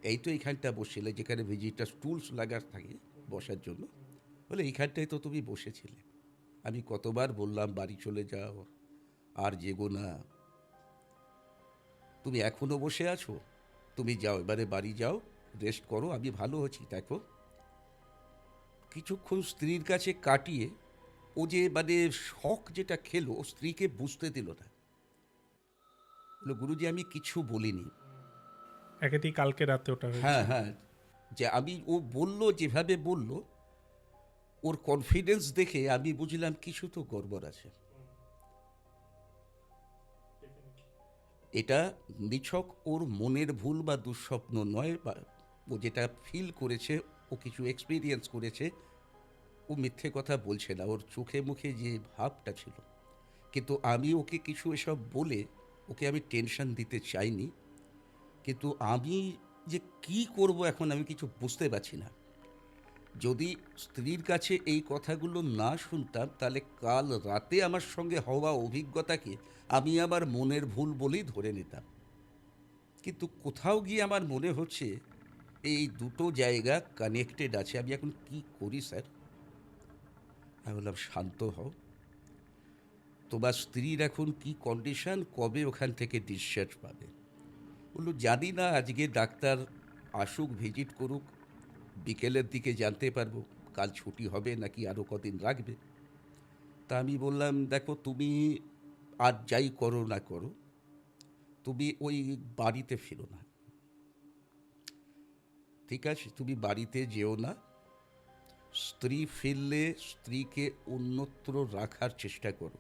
এই তো এইখানটা বসছিলে যেখানে ভিজিটার টুলস লাগা থাকে বসার জন্য, বলে এইখানটায় তো তুমি বসেছিলে। আমি কতবার বললাম বাড়ি চলে যাও, আর যেগো না, তুমি এখনো বসে আছো, তুমি যাও, এবারে বাড়ি যাও, রেস্ট করো, আমি ভালো আছি দেখো। কিছুক্ষণ স্ত্রীর কাছে কাটিয়ে ও যে মানে শখ যেটা খেলো, ও স্ত্রীকে বুঝতে দিল না। বললো গুরুজি আমি কিছু বলিনি। একেতেই কালকে রাতে ওটা হয়েছে। হ্যাঁ হ্যাঁ, যে আমি, ও বলল যেভাবে বলল, ওর কনফিডেন্স দেখে আমি বুঝলাম কিছু তো গড়বড় আছে। এটা নিছক ওর মনের ভুল বা দুঃস্বপ্ন নয়, বা ও যেটা ফিল করেছে, ও কিছু এক্সপিরিয়েন্স করেছে, ও মিথ্যে কথা বলছে না, ওর চোখে মুখে যে ভাবটা ছিল। কিন্তু আমি ওকে কিছু এসব বলে ওকে আমি টেনশন দিতে চাইনি। কিন্তু আমি যে কি করব এখন আমি কিছু বুঝতে পারছি না। যদি স্ত্রীর কাছে এই কথাগুলো না শুনতাম, তাহলে কাল রাতে আমার সঙ্গে হওয়া অভিজ্ঞতাকে আমি আমার মনের ভুল বলেই ধরে নিতাম। কিন্তু কোথাও গিয়ে আমার মনে হচ্ছে এই দুটো জায়গা কানেক্টেড আছে। আমি এখন কি করি স্যার? আমি বললাম শান্ত হও, তোমার স্ত্রীর এখন কি কন্ডিশন, কবে ওখান থেকে ডিসচার্জ পাবে? বললো জানি না, আজকে ডাক্তার আসুক, ভিজিট করুক, বিকেলের দিকে জানতে পারবো কাল ছুটি হবে নাকি আরও কদিন রাখবে। তা আমি বললাম দেখো, তুমি আর যাই করো না করো, তুমি ওই বাড়িতে ফিরো না, ঠিক আছে? তুমি বাড়িতে যেও না, স্ত্রী ফিরলে স্ত্রীকে অন্যত্র রাখার চেষ্টা করো।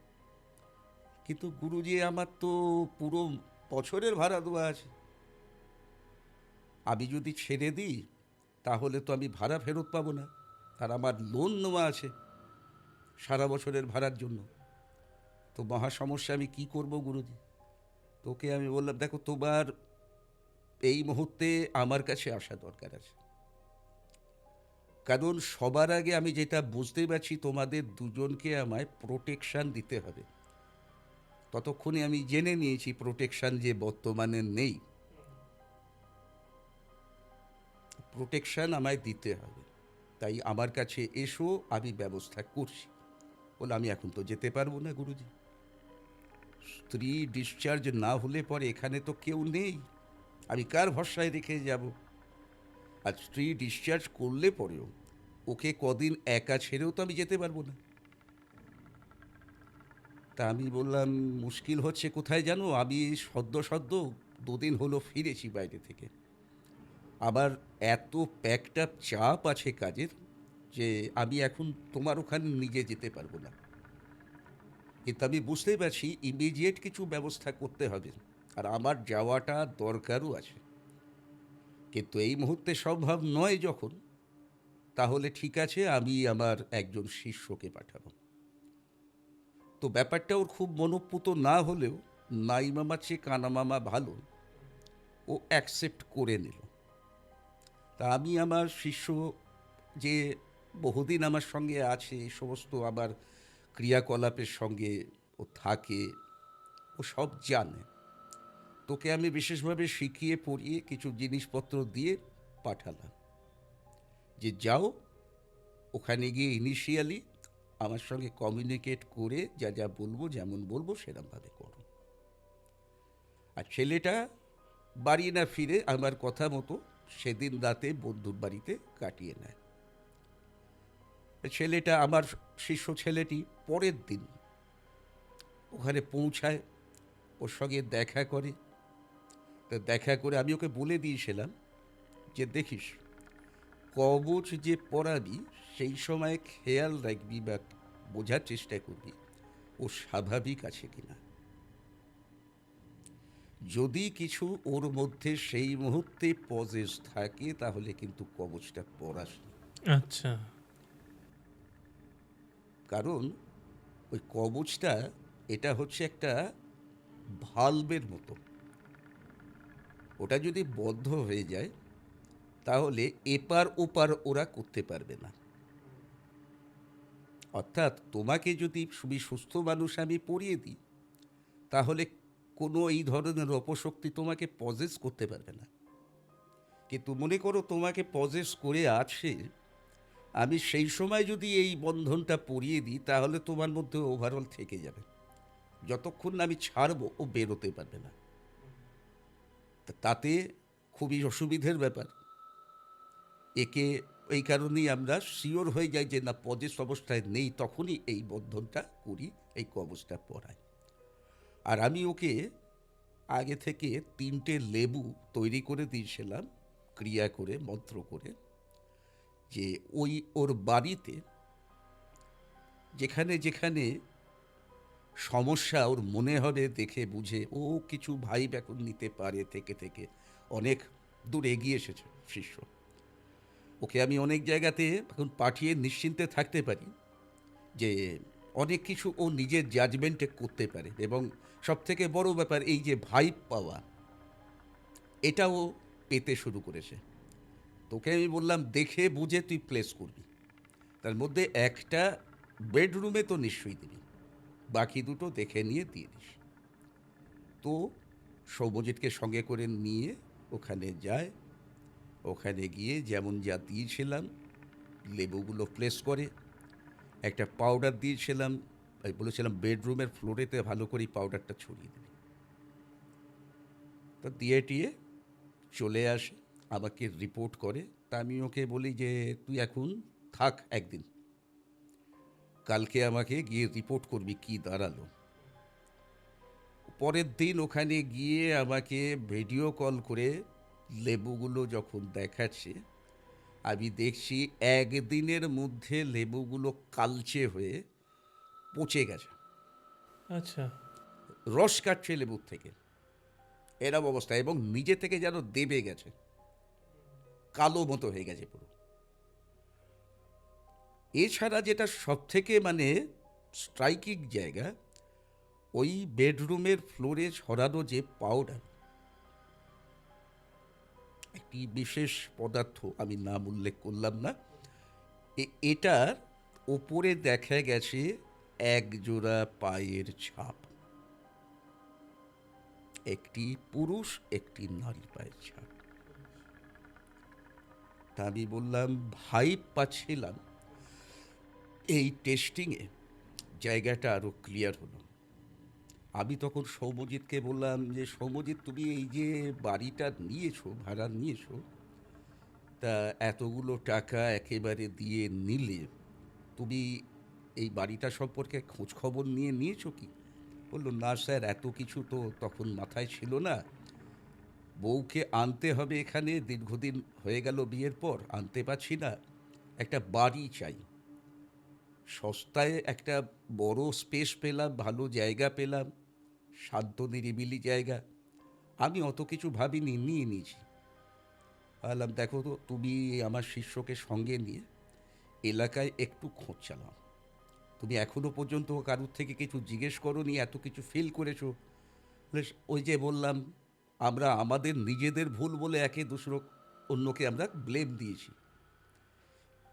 কিন্তু গুরুজি আমার তো পুরো বছরের ভাড়া দেওয়া আছে, আমি যদি ছেড়ে দিই তাহলে তো আমি ভাড়া ফেরত পাবো না, আর আমার লোন নেওয়া আছে সারা বছরের ভাড়ার জন্য। তো মহা সমস্যা, আমি কি করব গুরুজি? তোকে আমি বললাম দেখো, তোমার এই মুহূর্তে আমার কাছে আসা দরকার আছে, কারণ সবার আগে আমি যেটা বুঝতে পারছি, তোমাদের দুজনকে আমায় প্রোটেকশন দিতে হবে। ততক্ষণে আমি জেনে নিয়েছি প্রোটেকশন যে বর্তমানে নেই, প্রোটেকশন আমায় দিতে হবে। তাই আমার কাছে এসো, আমি ব্যবস্থা করছি। বলে আমি এখন তো যেতে পারবো না গুরুজি, স্ত্রী ডিসচার্জ না হলে পরে এখানে তো কেউ নেই, আমি কার ভরসায় রেখে যাব? আর স্ত্রী ডিসচার্জ করলে পরেও ওকে কদিন একা ছেড়েও তো আমি যেতে পারবো না। তা আমি বললাম, মুশকিল হচ্ছে কোথায় জানো, আমি সদ্য 2 দিন হলো ফিরেছি বাইরে থেকে। আবার এত প্যাকড আপ চাপ আছে কাজের যে আমি এখন তোমার ওখানে নিজে যেতে পারবো না। কিন্তু আমি বুঝতেই পারছি ইমিডিয়েট কিছু ব্যবস্থা করতে হবে, আর আমার যাওয়াটা দরকারও আছে। কিন্তু এই মুহূর্তে সম্ভব নয় যখন, তাহলে ঠিক আছে, আমি আমার একজন শিষ্যকে পাঠাবো। তো ব্যাপারটা ওর খুব মনোপুত না হলেও নাই মামা চেয়ে কানা মামা ভালো, ও অ্যাকসেপ্ট করে নিল। তা আমি আমার শিষ্য, যে বহুদিন আমার সঙ্গে আছে, এই সমস্ত আমার ক্রিয়াকলাপের সঙ্গে ও থাকে, ও সব জানে, তোকে আমি বিশেষভাবে শিখিয়ে পড়িয়ে কিছু জিনিসপত্র দিয়ে পাঠালাম যে যাও, ওখানে গিয়ে ইনিশিয়ালি আমার সঙ্গে কমিউনিকেট করে যা যা বলবো, যেমন বলবো সেরকমভাবে করো। আর ছেলেটা বাড়ি না ফিরে আমার কথা মতো সেদিন রাতে বন্ধুর বাড়িতে কাটিয়ে নেয়। ছেলেটা, আমার শিষ্য ছেলেটি, পরের দিন ওখানে পৌঁছায়, ওর সঙ্গে দেখা করে। তো দেখা করে আমি ওকে বলে দিয়েছিলাম যে দেখিস, কবচ যে পড়াবি সেই সময় খেয়াল রাখবি বা বোঝার চেষ্টা করবি ও স্বাভাবিক আছে কিনা। যদি কিছু ওর মধ্যে সেই মুহূর্তে পজেস থাকে তাহলে কিন্তু কবচটা পড়াস না। আচ্ছা। কারণ ওই কবচটা, এটা হচ্ছে একটা ভালভের মতো, ওটা যদি বদ্ধ হয়ে যায় তাহলে এপার ওপার ওরা করতে পারবে না। অর্থাৎ তোমাকে যদি সুস্থ মানুষ আমি পড়িয়ে দিই, তাহলে কোনো এই ধরনের অপশক্তি তোমাকে পজেস করতে পারবে না। কিন্তু মনে করো তোমাকে পজেস করে আছে, আমি সেই সময় যদি এই বন্ধনটা পরিয়ে দিই তাহলে তোমার মধ্যে ওভারঅল থেকে যাবে, যতক্ষণ না আমি ছাড়বো ও বেরোতে পারবে না। তাতে খুবই অসুবিধের ব্যাপার। একে এই কারণেই আমরা শিওর হয়ে যাই যে না, পজেস অবস্থায় নেই, তখনই এই বন্ধনটা করি, এই কবচটা পড়াই। আর আমি ওকে আগে থেকে 3টে লেবু তৈরি করে দিয়েছিলাম, ক্রিয়া করে, মন্ত্র করে, যে ওই ওর বাড়িতে যেখানে যেখানে সমস্যা ওর মনে হবে দেখে বুঝে, ও কিছু ভাইব এখন নিতে পারে, থেকে থেকে অনেক দূর এগিয়ে এসেছে শিষ্য, ওকে আমি অনেক জায়গাতে এখন পাঠিয়ে নিশ্চিন্তে থাকতে পারি যে অনেক কিছু ও নিজের জাজমেন্টে করতে পারে। এবং সবথেকে বড় ব্যাপার, এই যে ভাইব পাওয়া, এটাও পেতে শুরু করেছে। তোকে আমি বললাম দেখে বুঝে তুই প্লেস করবি, তার মধ্যে একটা বেডরুমে তো নিশ্চয়ই দিবি, বাকি দুটো দেখে নিয়ে দিয়ে দিস। তো সৌম্যজিৎকে সঙ্গে করে নিয়ে ওখানে যায়, ওখানে গিয়ে যেমন যা দিয়েছিলাম লেবুগুলো প্লেস করে, একটা পাউডার দিয়েছিলাম, আমি বলেছিলাম বেডরুমের ফ্লোরেতে ভালো করে পাউডারটা ছড়িয়ে দিবি। তো দিয়ে টিয়ে চলে আসে, আমাকে রিপোর্ট করে। তা আমি ওকে বলি যে তুই এখন থাক একদিন, কালকে আমাকে গিয়ে রিপোর্ট করবি কি দাঁড়ালো। পরের দিন ওখানে গিয়ে আমাকে ভিডিও কল করে লেবুগুলো যখন দেখাচ্ছে, আমি দেখছি একদিনের মধ্যে লেবুগুলো কালচে হয়ে পচে গেছে। আচ্ছা। রস কাটছে লেবুর থেকে, এরম অবস্থা, এবং নিজে থেকে যেন দেবে গেছে, কালো মতো হয়ে গেছে পুরো। এছাড়া যেটা সবথেকে মানে স্ট্রাইকিং জায়গা, ওই বেডরুমের ফ্লোরে ছড়ানো যে পাউডার, একটি বিশেষ পদার্থ, আমি নাম উল্লেখ করলাম না, এটার ওপরে দেখা গেছে এক জোড়া পায়ের ছাপ, একটি পুরুষ একটি নারী পায়ের ছাপ। তা আমি বললাম, ভাই পাচ্ছিলাম এই টেস্টিংয়ে জায়গাটা আরও ক্লিয়ার হলো। আমি তখন সৌম্যজিৎকে বললাম যে, সৌম্যজিৎ, তুমি এই যে বাড়িটা নিয়েছো, ভাড়া নিয়েছো, তা এতগুলো টাকা একেবারে দিয়ে নিলে তুমি এই বাড়িটা সম্পর্কে খোঁজ খবর নিয়েছো কি? বললো, না স্যার, এত কিছু তো তখন মাথায় ছিল না। বউকে আনতে হবে এখানে, দীর্ঘদিন হয়ে গেল বিয়ের পর, আনতে পারছি না। একটা বাড়ি চাই, সস্তায় একটা বড় স্পেস পেলাম, ভালো জায়গা পেলাম, শান্ত নিরিবিলি জায়গা। আমি অত কিছু ভাবিনি, নিয়ে নিয়েছি। বললাম, দেখো তো, তুমি আমার শিষ্যকে সঙ্গে নিয়ে এলাকায় একটু খোঁজ চালাও। তুমি এখনো পর্যন্ত কারুর থেকে কিছু জিজ্ঞেস করোনি, এত কিছু ফিল করেছো। ওই যে বললাম, আমরা আমাদের নিজেদের ভুল বলে একে দুসরো অন্যকে আমরা ব্লেম দিয়েছি।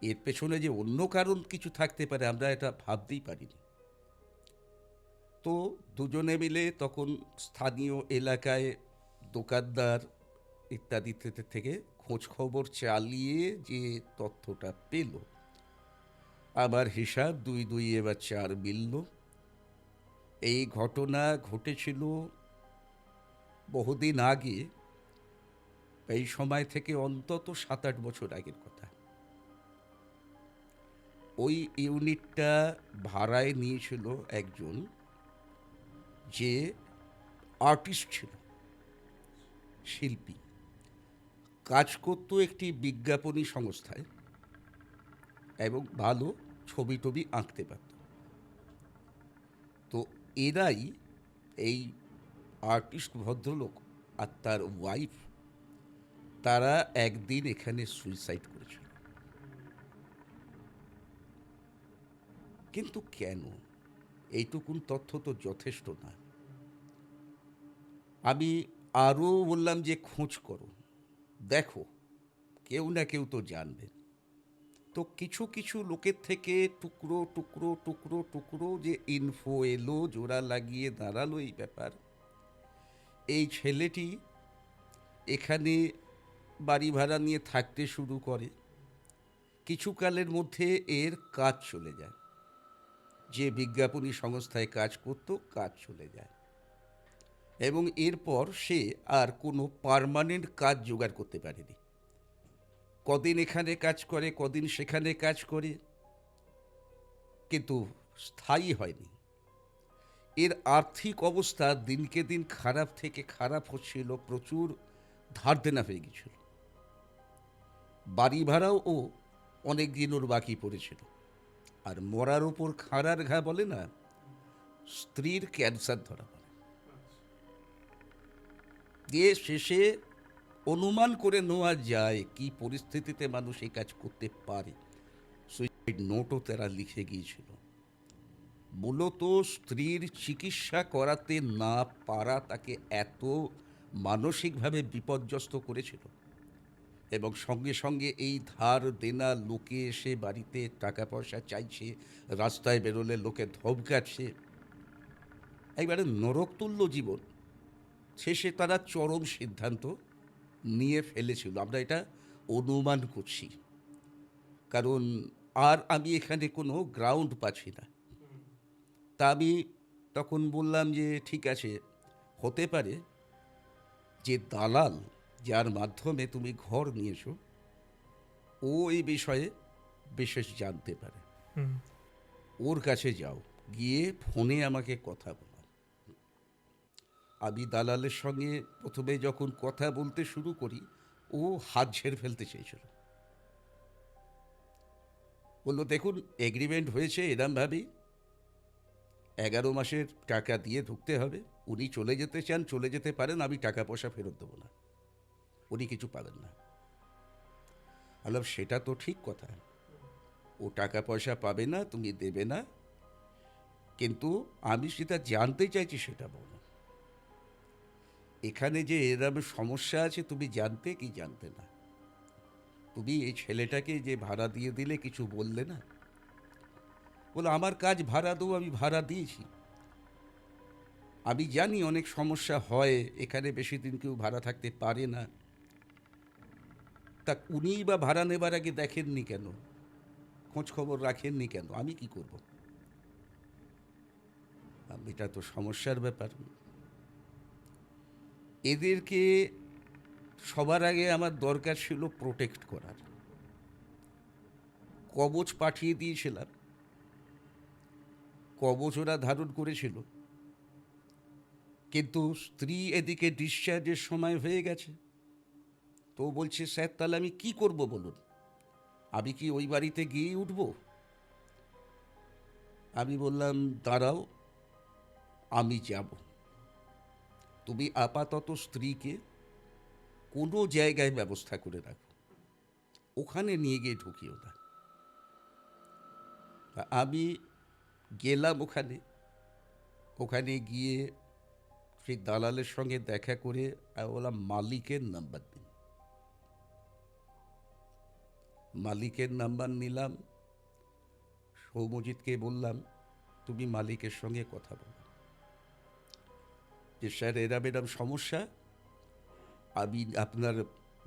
এর পেছনে যে অন্য কারণ কিছু থাকতে পারে আমরা এটা ভাবতেই পারিনি। তো দুজনে মিলে তখন স্থানীয় এলাকায় দোকানদার ইত্যাদি থেকে খোঁজ খবর চালিয়ে যে তথ্যটা পেল, আমার হিসাব 2 2 এবার 4 মিলল। এই ঘটনা ঘটেছিল বহুদিন আগে, এই সময় থেকে অন্তত 7-8 বছর আগের কথা। ওই ইউনিটটা ভাড়ায় নিয়েছিল একজন যে আর্টিস্ট ছিল, শিল্পী, কাজ করতো একটি বিজ্ঞাপনী সংস্থায় এবং ভালো ছবি টবি আঁকতে পারত। তো এরাই, এই আর্টিস্ট ভদ্রলোক আর তার ওয়াইফ, তারা একদিন এখানে সুইসাইড করেছিল। কিন্তু কেন? এইটুকুন তথ্য তো যথেষ্ট না। আমি আরও বললাম যে, খোঁজ করো, দেখো, কেউ না কেউ তো জানবে। তো কিছু কিছু লোকের থেকে টুকরো টুকরো টুকরো টুকরো যে ইনফো এলো, জোড়া লাগিয়ে দাঁড়ালো এই ব্যাপার। এই ছেলেটি এখানে বাড়ি ভাড়া নিয়ে থাকতে শুরু করে। কিছুকালের মধ্যে এর কাজ চলে যায়, যে বিজ্ঞাপনী সংস্থায় কাজ করত কাজ চলে যায়, এবং এরপর সে আর কোনো পার্মানেন্ট কাজ জোগাড় করতে পারেনি। কদিন এখানে কাজ করে, কদিন সেখানে কাজ করে, কিন্তু স্থায়ী হয়নি। এর আর্থিক অবস্থা দিনকে দিন খারাপ থেকে খারাপ হচ্ছিল, প্রচুর ধার দেনা হয়ে গেছিল। বাড়ি ভাড়াও ও অনেক দিন ওর বাকি পড়েছিল। আর মরার ওপর খাঁড়ার ঘা বলে না, স্ত্রীর ক্যান্সার ধরা পড়ে। দিয়ে শেষে অনুমান করে নেওয়া যায় কি পরিস্থিতিতে মানুষ এই কাজ করতে পারে। সুইসাইড নোটও তারা লিখে গিয়েছিল। মূলত স্ত্রীর চিকিৎসা করাতে না পারা তাকে এত মানসিকভাবে বিপর্যস্ত করেছিল, এবং সঙ্গে সঙ্গে এই ধার দেনা, লোকে এসে বাড়িতে টাকা পয়সা চাইছে, রাস্তায় বেরোলে লোকে ধমকাচ্ছে, একবারে নরকতুল্য জীবন। শেষে তারা চরম সিদ্ধান্ত নিয়ে ফেলেছিল, আমরা এটা অনুমান করছি, কারণ আর আমি এখানে কোনো গ্রাউন্ড পাচ্ছি না। তা আমি তখন বললাম যে, ঠিক আছে, হতে পারে যে দালাল যার মাধ্যমে তুমি ঘর নিয়েছো, ও এই বিষয়ে বিশেষ জানতে পারে। ওর কাছে যাও, গিয়ে ফোনে আমাকে কথা বলো। আমি দালালের সঙ্গে প্রথমে যখন কথা বলতে শুরু করি, ও হাত ঝেড়ে ফেলতে চেয়েছিল। বললো, দেখুন, এগ্রিমেন্ট হয়েছে এরমভাবেই, 11 মাসের টাকা দিয়ে ঢুকতে হবে। উনি চলে যেতে চান, চলে যেতে পারেন, আমি টাকা পয়সা ফেরত দেবো না, উনি কিছু পাবেন না। বললাম, সেটা তো ঠিক কথা, ও টাকা পয়সা পাবে না, তুমি দেবে না, কিন্তু আমি সেটা জানতে চাইছি, সেটা বলো, এখানে যে এরম সমস্যা আছে তুমি জানতে কি জানতে না? তুমি এই ছেলেটাকে যে ভাড়া দিয়ে দিলে কিছু বললে না? বলে আমার কাজ ভাড়া দেবো, আমি ভাড়া দিয়েছি। আমি জানি অনেক সমস্যা হয়, এখানে বেশি দিন কেউ ভাড়া থাকতে পারে না। তা উনিই বা ভাড়া নেবার আগে দেখেননি কেন, খোঁজ খবর রাখেননি কেন? আমি কি করব? এটা তো সমস্যার ব্যাপার। এদেরকে সবার আগে আমার দরকার ছিল প্রোটেক্ট করার। কবচ পাঠিয়ে দিয়েছিলাম, কবচ ওরা ধারণ করেছিল, কিন্তু স্ত্রী এদিকে ডিসচার্জের সময় হয়ে গেছে। তো বলছে, স্যার তাহলে আমি কি করব বলুন, আমি কি ওই বাড়িতে গিয়ে উঠব? আমি বললাম, দাঁড়াও, আমি যাব। তুমি আপাতত স্ত্রীকে কোনো জায়গায় ব্যবস্থা করে রাখো, ওখানে নিয়ে গিয়ে ঢুকিও না। আমি গেলাম ওখানে। ওখানে গিয়ে সেই দালালের সঙ্গে দেখা করে বললাম, মালিকের নাম্বার দিন। মালিকের নাম্বার নিলাম, সৌমজিৎকে বললাম, তুমি মালিকের সঙ্গে কথা বলো যে স্যার এরম এরম সমস্যা, আমি আপনার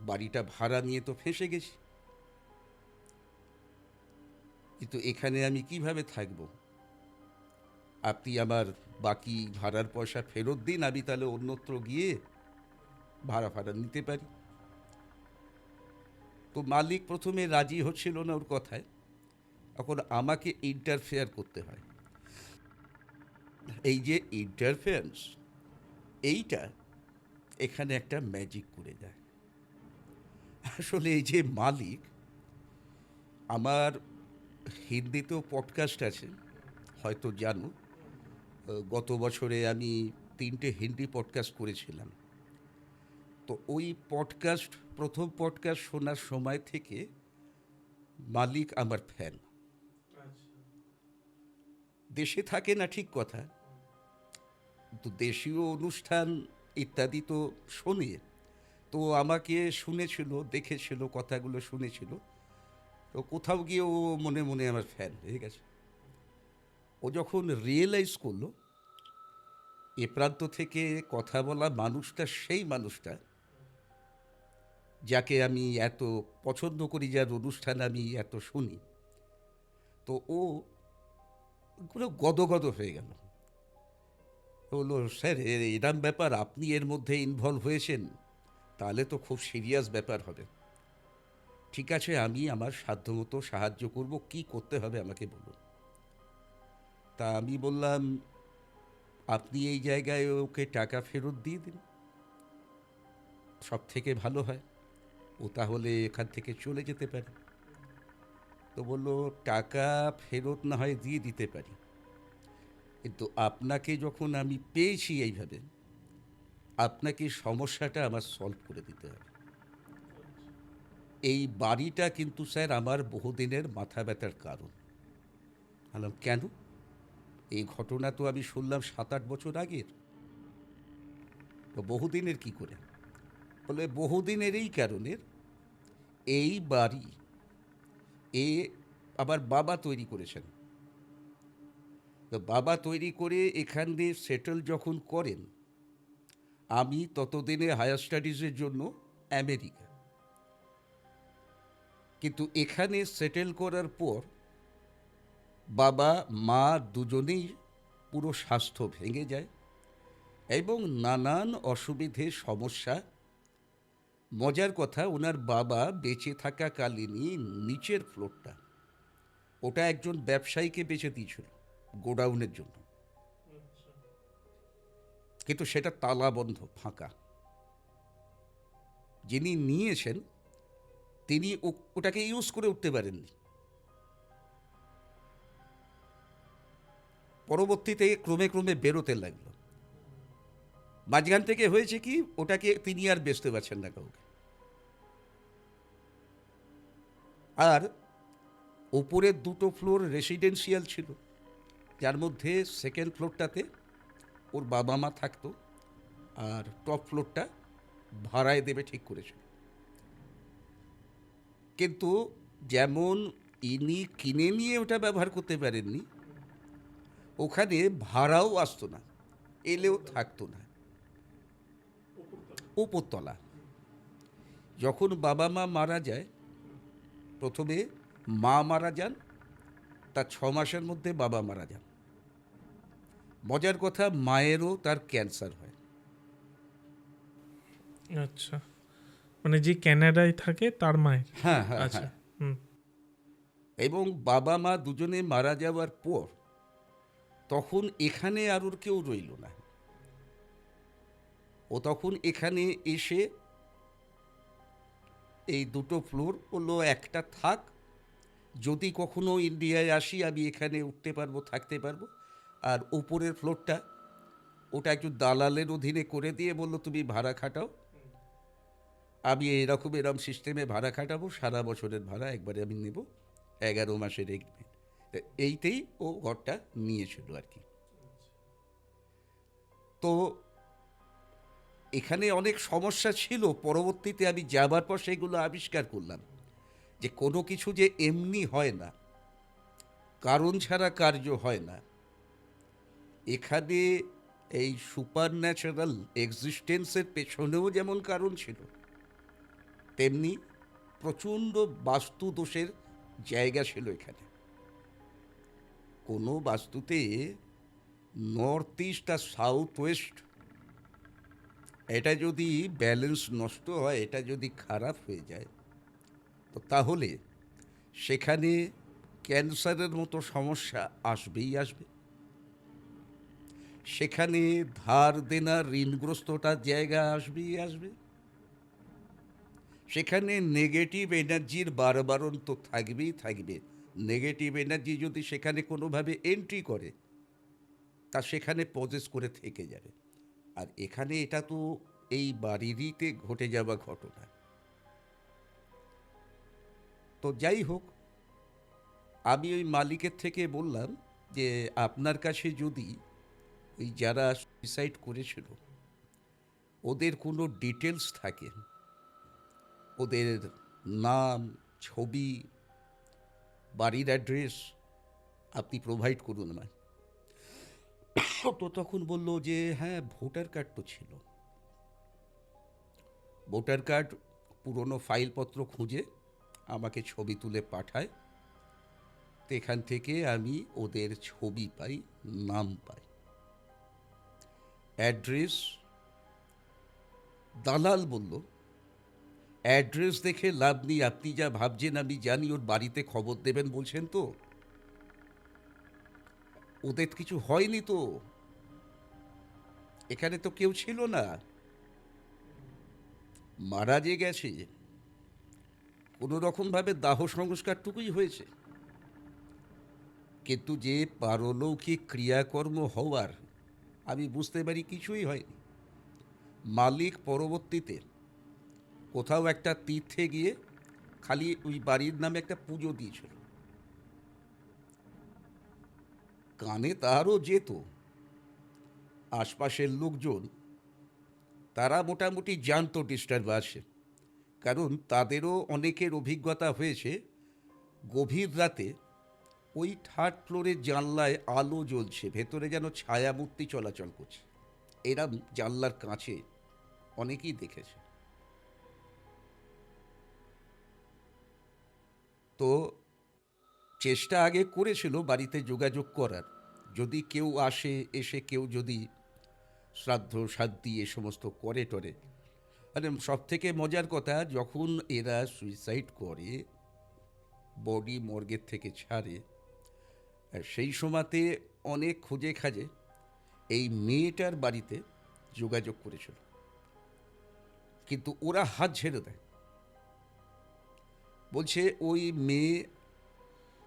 বাড়িটা ভাড়া নিয়ে তো ফেঁসে গেছি, কিন্তু এখানে আমি কিভাবে থাকবো? আপনি আমার বাকি ভাড়ার পয়সা ফেরত দিন, আমি তাহলে অন্যত্র গিয়ে ভাড়া নিতে পারি। তো মালিক প্রথমে রাজি হচ্ছিল না ওর কথায়, এখন আমাকে ইন্টারফেয়ার করতে হয়। এই যে ইন্টারফেয়ারেন্স, এইটা এখানে একটা ম্যাজিক করে দেয়। আসলে এই যে মালিক, আমার হিন্দিতেও পডকাস্ট আছে, হয়তো জানো। গত বছরে আমি 3টে হিন্দি পডকাস্ট করেছিলাম। তো ওই পডকাস্ট, প্রথম পডকাস্ট শোনার সময় থেকে মালিক আমার ফ্যান। দেশে থাকে না ঠিক কথা, তো দেশীয় অনুষ্ঠান ইত্যাদি তো শোনে। তো আমাকে শুনেছিল, দেখেছিল, কথাগুলো শুনেছিল। তো কোথাও গিয়ে ও মনে মনে আমার ফ্যান হয়ে গেছে। ও যখন রিয়েলাইজ করলো এ প্রান্ত থেকে কথা বলা মানুষটা সেই মানুষটা যাকে আমি এত পছন্দ করি, যার অনুষ্ঠান আমি এত শুনি, তো ও পুরো গদগদ হয়ে গেল। বললো, স্যার এরম ব্যাপার, আপনি এর মধ্যে ইনভলভ হয়েছেন, তাহলে তো খুব সিরিয়াস ব্যাপার হবে। ঠিক আছে, আমি আমার সাধ্যমতো সাহায্য করব, কি করতে হবে আমাকে বলুন। তা আমি বললাম, আপনি এই জায়গায় ওকে টাকা ফেরত দিয়ে দিন, সব থেকে ভালো হয়, ও তাহলে এখান থেকে চলে যেতে পারে। তো বললো, টাকা ফেরত না হয় দিয়ে দিতে পারি, কিন্তু আপনাকে যখন আমি পেয়েছি এইভাবে, আপনাকে সমস্যাটা আমার সলভ করে দিতে হবে। এই বাড়িটা কিন্তু স্যার আমার বহুদিনের মাথা ব্যথার কারণ। বললাম, কেন? এই ঘটনা তো আমি শুনলাম 7-8 বছর আগের। তো বহুদিনের কি করে? বলে, বহুদিনের এই কারণের, এই বাড়ি এ আমার বাবা তৈরি করেছেন। তো বাবা তৈরি করে এখান দিয়ে সেটেল যখন করেন, আমি ততদিনে হায়ার স্টাডিজের জন্য আমেরিকা। কিন্তু এখানে সেটেল করার পর বাবা মা দুজনেই পুরো স্বাস্থ্য ভেঙে যায় এবং নানান অসুবিধে, সমস্যা। মজার কথা, ওনার বাবা বেঁচে থাকাকালীনই নিচের ফ্লোরটা ওটা একজন ব্যবসায়ীকে বেচে দিয়েছিল গোডাউনের জন্য, কিন্তু সেটা তালা বন্ধ, ফাঁকা। যিনি নিয়েছেন তিনি ওটাকে ইউজ করে উঠতে পারেননি। পরবর্তীতে ক্রমে ক্রমে বেরোতে লাগলো। মাঝখান থেকে হয়েছে কি, ওটাকে তিনি আর বেচতে পারছেন না কাউকে। আর ওপরের 2টো ফ্লোর রেসিডেন্সিয়াল ছিল, যার মধ্যে সেকেন্ড ফ্লোরটাতে ওর বাবা মা থাকতো, আর টপ ফ্লোরটা ভাড়ায় দেবে ঠিক করেছিল। কিন্তু যেমন ইনি কিনে নিয়ে ওটা ব্যবহার করতে পারেননি, ওখানে ভাড়াও আসতো না, এলেও থাকতো না। উপরতলা। যখন বাবা মা মারা যায়, প্রথমে মা মারা যান, তার 6 মাসের মধ্যে বাবা মারা যান। মজার কথা, মায়েরও তার ক্যান্সার হয়। আচ্ছা, মানে যে কানাডায় থাকে তার মায়ের? হ্যাঁ হ্যাঁ আচ্ছা। হ্যাঁ। হুম। এবং বাবা মা দুজনে মারা যাওয়ার পর তখন এখানে আর ওর কেউ রইল না। ও তখন এখানে এসে এই 2টো ফ্লোর বললো একটা থাক, যদি কখনো ইন্ডিয়ায় আসি আমি এখানে উঠতে পারবো, থাকতে পারবো। আর উপরের ফ্লোরটা ওটা একটু দালালের অধীনে করে দিয়ে বললো তুমি ভাড়া খাটাও, আমি এরকম সিস্টেমে ভাড়া খাটাবো, সারা বছরের ভাড়া একবারে আমি নেব, 11 মাসের এগ্রিমেন্ট। এইতেই ও ঘরটা নিয়েছিল আর কি। তো এখানে অনেক সমস্যা ছিল, পরবর্তীতে আমি যাবার পর সেগুলো আবিষ্কার করলাম যে কোনো কিছু যে এমনি হয় না, কারণ ছাড়া কার্য হয় না। এখানে এই সুপার ন্যাচারাল এক্সিস্টেন্সের পেছনেও যেমন কারণ ছিল, তেমনি প্রচণ্ড বাস্তু দোষের জায়গা ছিল এখানে। কোনো বাস্তুতে নর্থ ইস্ট আর সাউথ ওয়েস্ট এটা যদি ব্যালেন্স নষ্ট হয়, এটা যদি খারাপ হয়ে যায়, তো তাহলে সেখানে ক্যান্সারের মতো সমস্যা আসবেই আসবে। সেখানে ধার দেনা ঋণগ্রস্ততার জায়গা আসবেই আসবে। সেখানে নেগেটিভ এনার্জির বারবারণ তো থাকবেই থাকবে। নেগেটিভ এনার্জি যদি সেখানে কোনোভাবে এন্ট্রি করে, তা সেখানে পজেস করে থেকে যাবে। আর এখানে এটা তো এই বাড়িরইতে ঘটে যাওয়া ঘটনা। তো যাই হোক, আমি ওই মালিকের থেকে বললাম যে আপনার কাছে যদি ওই যারা সুইসাইড করেছিল ওদের কোনো ডিটেলস থাকে, ওদের নাম, ছবি, বাড়ির অ্যাড্রেস আপনি প্রোভাইড করুন আমায়। তো তখন বললো যে হ্যাঁ, ভোটার কার্ড তো ছিল। ভোটার কার্ড পুরনো ফাইলপত্র খুঁজে আমাকে ছবি তুলে পাঠায়। তো এখান থেকে আমি ওদের ছবি পাই, নাম পাই, অ্যাড্রেস। দালাল বলল অ্যাড্রেস দেখে লাভ নেই, আপনি যা ভাবছেন আমি জানি, ওর বাড়িতে খবর দেবেন বলছেন তো, ওদের কিছু হয়নি তো, এখানে তো কেউ ছিল না, মারা যে গেছে, কোনো রকমভাবে দাহ সংস্কারটুকুই হয়েছে। কিন্তু যে পারলৌকিক ক্রিয়াকর্ম হওয়ার আমি বুঝতে পারি কিছুই হয়নি। মালিক পরবর্তীতে কোথাও একটা তীর্থে গিয়ে খালি ওই বাড়ির নামে একটা পুজো দিয়েছিল, কানে তারও যেত। আশপাশের লোকজন তারা মোটামুটি জানতো ডিস্টার্ব আসে, কারণ তাদেরও অনেকের অভিজ্ঞতা হয়েছে গভীর রাতে ওই 3rd ফ্লোরের জানলায় আলো জ্বলছে, ভেতরে যেন ছায়ামূর্তি চলাচল করছে, এরম জানলার কাছে অনেকেই দেখেছে। তো চেষ্টা আগে করেছিল বাড়িতে যোগাযোগ করার, যদি কেউ আসে, এসে কেউ যদি শ্রাদ্ধ শান্তি এ সমস্ত করে টরে। মানে সব থেকে মজার কথা, যখন এরা সুইসাইড করে, বডি মর্গের থেকে ছাড়ে, আর সেই সময়তে অনেক খুঁজে খাজে এই মেয়েটার বাড়িতে যোগাযোগ করেছিল, কিন্তু ওরা হাত ঝেড়ে দেয়। বলছে ওই মেয়ে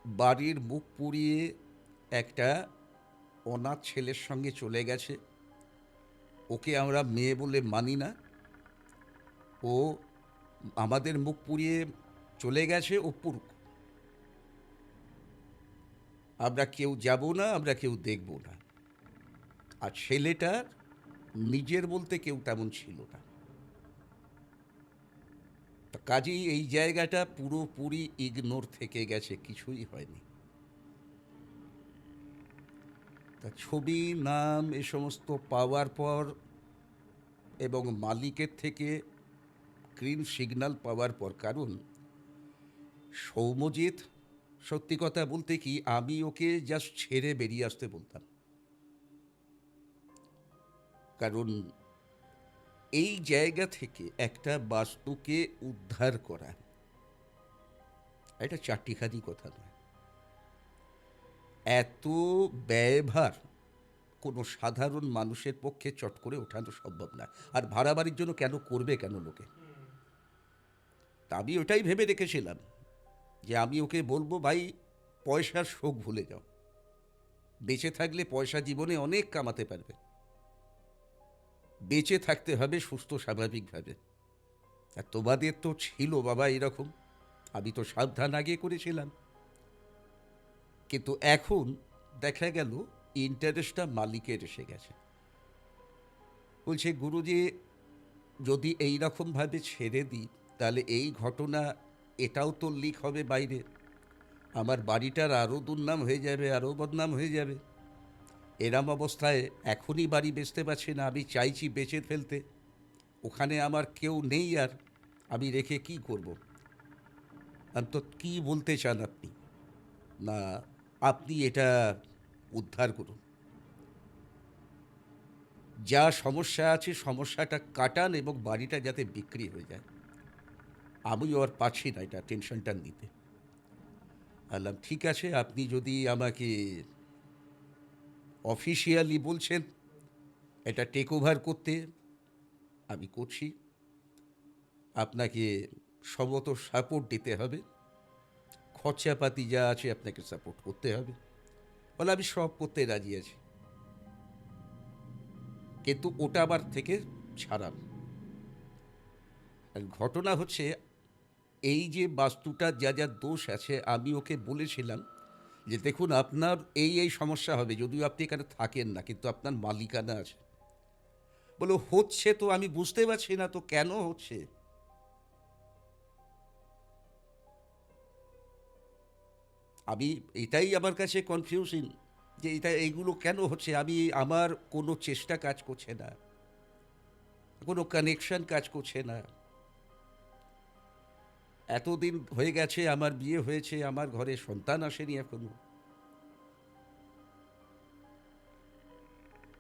বাড়ির মুখ পুড়িয়ে একটা অনাথ ছেলের সঙ্গে চলে গেছে, ওকে আমরা মেয়ে বলে মানি না, ও আমাদের মুখ পুড়িয়ে চলে গেছে, ও পুরুষ, আমরা কেউ যাব না, আমরা কেউ দেখব না। আর ছেলেটার নিজের বলতে কেউ তেমন ছিল না। তো কাজেই এই জায়গাটা পুরোপুরি ইগনোর থেকে গেছে, কিছুই হয়নি। তা ছবি, নাম এ সমস্ত পাওয়ার পর এবং মালিকের থেকে গ্রিন সিগন্যাল পাওয়ার পর, কারণ সৌম্যজিৎ, সত্যি কথা বলতে কি, আমি ওকে জাস্ট ছেড়ে বেরিয়ে আসতে বলতাম। কারণ এই জায়গা থেকে একটা বাস্তুকে উদ্ধার করা এটা চারটিখানি কথা নয়। এত ব্যয়ভার কোনো সাধারণ মানুষের পক্ষে চট করে ওঠানো সম্ভব না। আর ভাড়া বাড়ির জন্য কেন করবে কেন লোকে? তা আমি ওটাই ভেবে রেখেছিলাম যে আমি ওকে বলবো, ভাই পয়সার শোক ভুলে যাও, বেঁচে থাকলে পয়সা জীবনে অনেক কামাতে পারবে, বেঁচে থাকতে হবে সুস্থ স্বাভাবিকভাবে। আর তোমাদের তো ছিল বাবা এরকম, আমি তো সাবধান আগে করেছিলাম, কিন্তু এখন দেখা গেল ইন্টারেস্টটা মালিকের এসে গেছে। বলছে গুরুজি, যদি এই রকমভাবে ছেড়ে দিই তাহলে এই ঘটনা এটাও তো লিক হবে বাইরে, আমার বাড়িটার আরও দুর্নাম হয়ে যাবে, আরও বদনাম হয়ে যাবে। এরম অবস্থায় এখনই বাড়ি বেচতে পারছি না, আমি চাইছি বেচে ফেলতে, ওখানে আমার কেউ নেই, আর আমি রেখে কি করব? আমি তো কী বলতে চান আপনি? না, আপনি এটা উদ্ধার করুন, যা সমস্যা আছে সমস্যাটা কাটান এবং বাড়িটা যাতে বিক্রি হয়ে যায়। আমিও আর পারছি না এটা টেনশনটা নিতে। বললাম ঠিক আছে, আপনি যদি আমাকে অফিসিয়ালি বলছেন এটা টেক ওভার করতে, আমি করছি। আপনাকে সমত সাপোর্ট দিতে হবে, খরচাপাতি যা আছে আপনাকে সাপোর্ট করতে হবে। বলে আমি সব করতে রাজি আছি, কিন্তু ওটা আমার থেকে ছাড়ান। আর ঘটনা হচ্ছে, এই যে বাস্তুটা যা যা দোষ আছে, আমি ওকে বলেছিলাম যে দেখুন আপনার এই সমস্যা হবে, যদিও আপনি এখানে থাকেন না, কিন্তু আপনার মালিকানা আছে। বলে হচ্ছে তো, আমি বুঝতে পারছি না তো কেন হচ্ছে। আমি এটাই আমার কাছে কনফিউজিং যে এইগুলো কেন হচ্ছে। আমি আমার কোনো চেষ্টা কাজ করছে না, কোনো কানেকশন কাজ করছে না। এতদিন হয়ে গেছে, আমার বিয়ে হয়েছে, আমার ঘরে সন্তান আসেনি এখনো।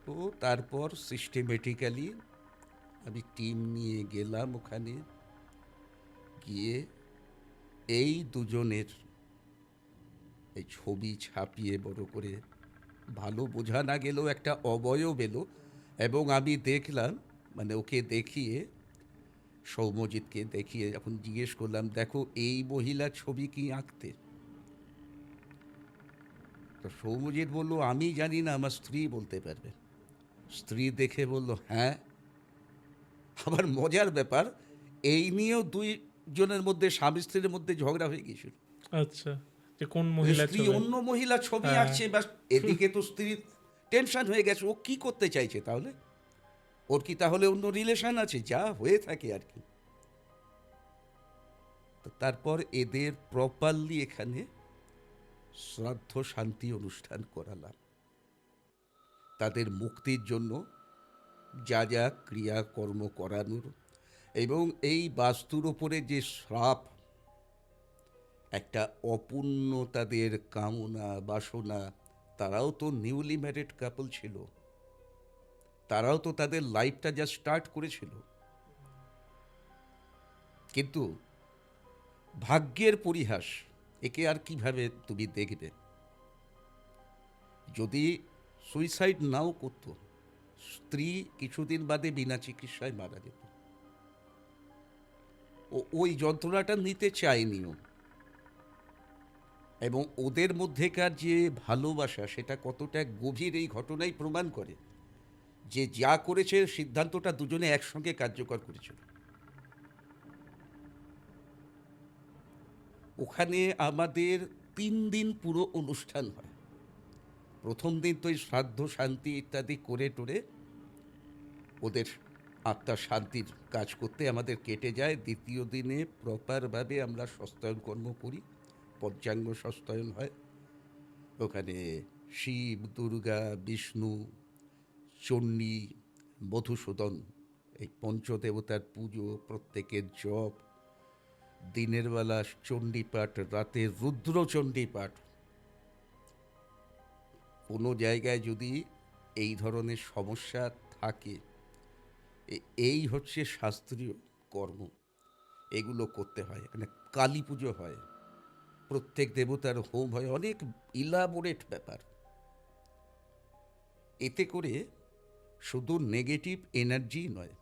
তো তারপর সিস্টেমেটিক্যালি আমি টিম নিয়ে গেলাম ওখানে, গিয়ে এই দুজনের এই ছবি ছাপিয়ে বড় করে, ভালো বোঝা না গেলেও একটা অবয়ব এলো, এবং আমি দেখলাম, মানে ওকে দেখিয়ে, সৌম্যজিৎকে দেখিয়ে যখন জিজ্ঞেস করলাম, দেখো এই মহিলার ছবি কি আঁকতে? তো সৌম্যজিৎ বলল, আমি জানি না, আমার স্ত্রী বলতে পারবে। স্ত্রী দেখে বলল হ্যাঁ। আবার মজার ব্যাপার, এই নিয়েও দুই জনের মধ্যে, স্বামী স্ত্রীর মধ্যে ঝগড়া হয়ে গিয়েছিল। আচ্ছা, যে কোন মহিলা স্ত্রী ছবি? অন্য মহিলা ছবি হ্যাঁ। আঁকছে, বা এদিকে তো স্ত্রীর টেনশন হয়ে গেছে, ও কি করতে চাইছে তাহলে? ওর কি তাহলে অন্য রিলেশন আছে? যা হয়ে থাকে আর কি। তো তারপর এদের প্রপারলি এখানে শ্রাদ্ধ শান্তি অনুষ্ঠান করালাম, তাদের মুক্তির জন্য যা যা ক্রিয়াকর্ম করানোর। এবং এই বাস্তুর ওপরে যে শ্রাপ, একটা অপূর্ণ তাদের কামনা বাসনা, তারাও তো নিউলি ম্যারিড কাপল ছিল, তারাও তো তাদের লাইফটা যা স্টার্ট করেছিল। কিন্তু ভাগ্যের পরিহাস, একে আর কিভাবে তুমি দেখবে? যদি সুইসাইড নাও করতো, স্ত্রী কিছুদিন বাদে বিনা চিকিৎসায় মারা যেত। ওই যন্ত্রণাটা নিতে চায়নিও, এবং ওদের মধ্যেকার যে ভালোবাসা সেটা কতটা গভীর এই ঘটনাই প্রমাণ করে, যে যা করেছে সিদ্ধান্তটা দুজনে একসঙ্গে কার্যকর করেছিল। ওখানে আমাদের 3 দিন পুরো অনুষ্ঠান হয়। প্রথম দিন তো এই শ্রাদ্ধ শান্তি ইত্যাদি করে টোরে ওদের আত্মার শান্তির কাজ করতে আমাদের কেটে যায়। দ্বিতীয় দিনে প্রপারভাবে আমরা সস্তায়ন কর্ম করি, পঞ্চাঙ্গ সস্তায়ন হয়। ওখানে শিব, দুর্গা, বিষ্ণু, চণ্ডী, মধুসূদন, এই পঞ্চদেবতার পুজো, প্রত্যেকের জপ, দিনের বেলা চণ্ডীপাঠ, রাতে রুদ্রচণ্ডীপাঠ। কোনো জায়গায় যদি এই ধরনের সমস্যা থাকে, এই হচ্ছে শাস্ত্রীয় কর্ম, এগুলো করতে হয়। মানে কালী পুজো হয়, প্রত্যেক দেবতার হোম হয়, অনেক ইলাবোরেট ব্যাপার। এতে করে শুধু নেগেটিভ এনার্জি নয়,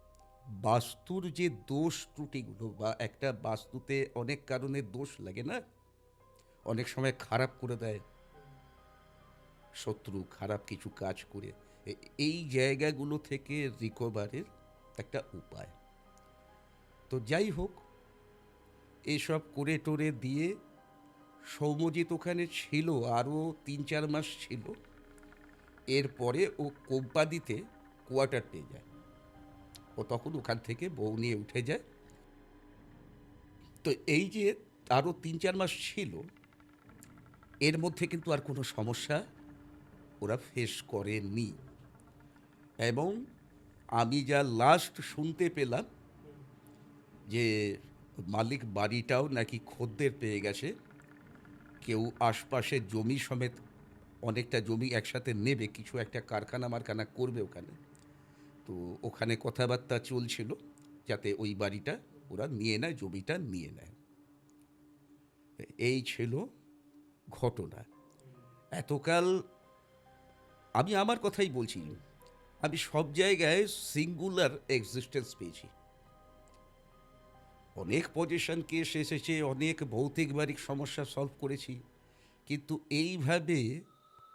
বাস্তুর যে দোষ ত্রুটিগুলো, বা একটা বাস্তুতে অনেক কারণে দোষ লাগে না, অনেক সময় খারাপ করে দেয় শত্রু, খারাপ কিছু কাজ করে, এই জায়গাগুলো থেকে রিকভারের একটা উপায়। তো যাই হোক, এসব করে টোরে দিয়ে সৌম্যজিৎ ওখানে ছিল আরও 3-4 মাস ছিল। এরপরে ও কোম্পানিতে কোয়ার্টার পেয়ে যায়। ও তখন ওখান থেকে বউ নিয়ে উঠে যায়। তো এই যে আরও 3-4 মাস ছিল, এর মধ্যে কিন্তু আর কোনো সমস্যা ওরা ফেস করেনি। এবং আমি যা লাস্ট শুনতে পেলাম যে মালিক বাড়িটাও নাকি খদ্দের পেয়ে গেছে, কেউ আশপাশে জমি সমেত অনেকটা জমি একসাথে নেবে, কিছু একটা কারখানা মারখানা করবে ওখানে। তো ওখানে কথাবার্তা চলছিল যাতে ওই বাড়িটা ওরা নিয়ে নেয়, জমিটা নিয়ে নেয়। এই ছিল ঘটনা। এতকাল আমি আমার কথাই বলছি, আমি সব জায়গায় সিঙ্গুলার এক্সিস্টেন্স পেয়েছি। অনেক পজিশন কেস এসেছে, অনেক ভৌতিক বাড়িক সমস্যা সলভ করেছি, কিন্তু এইভাবে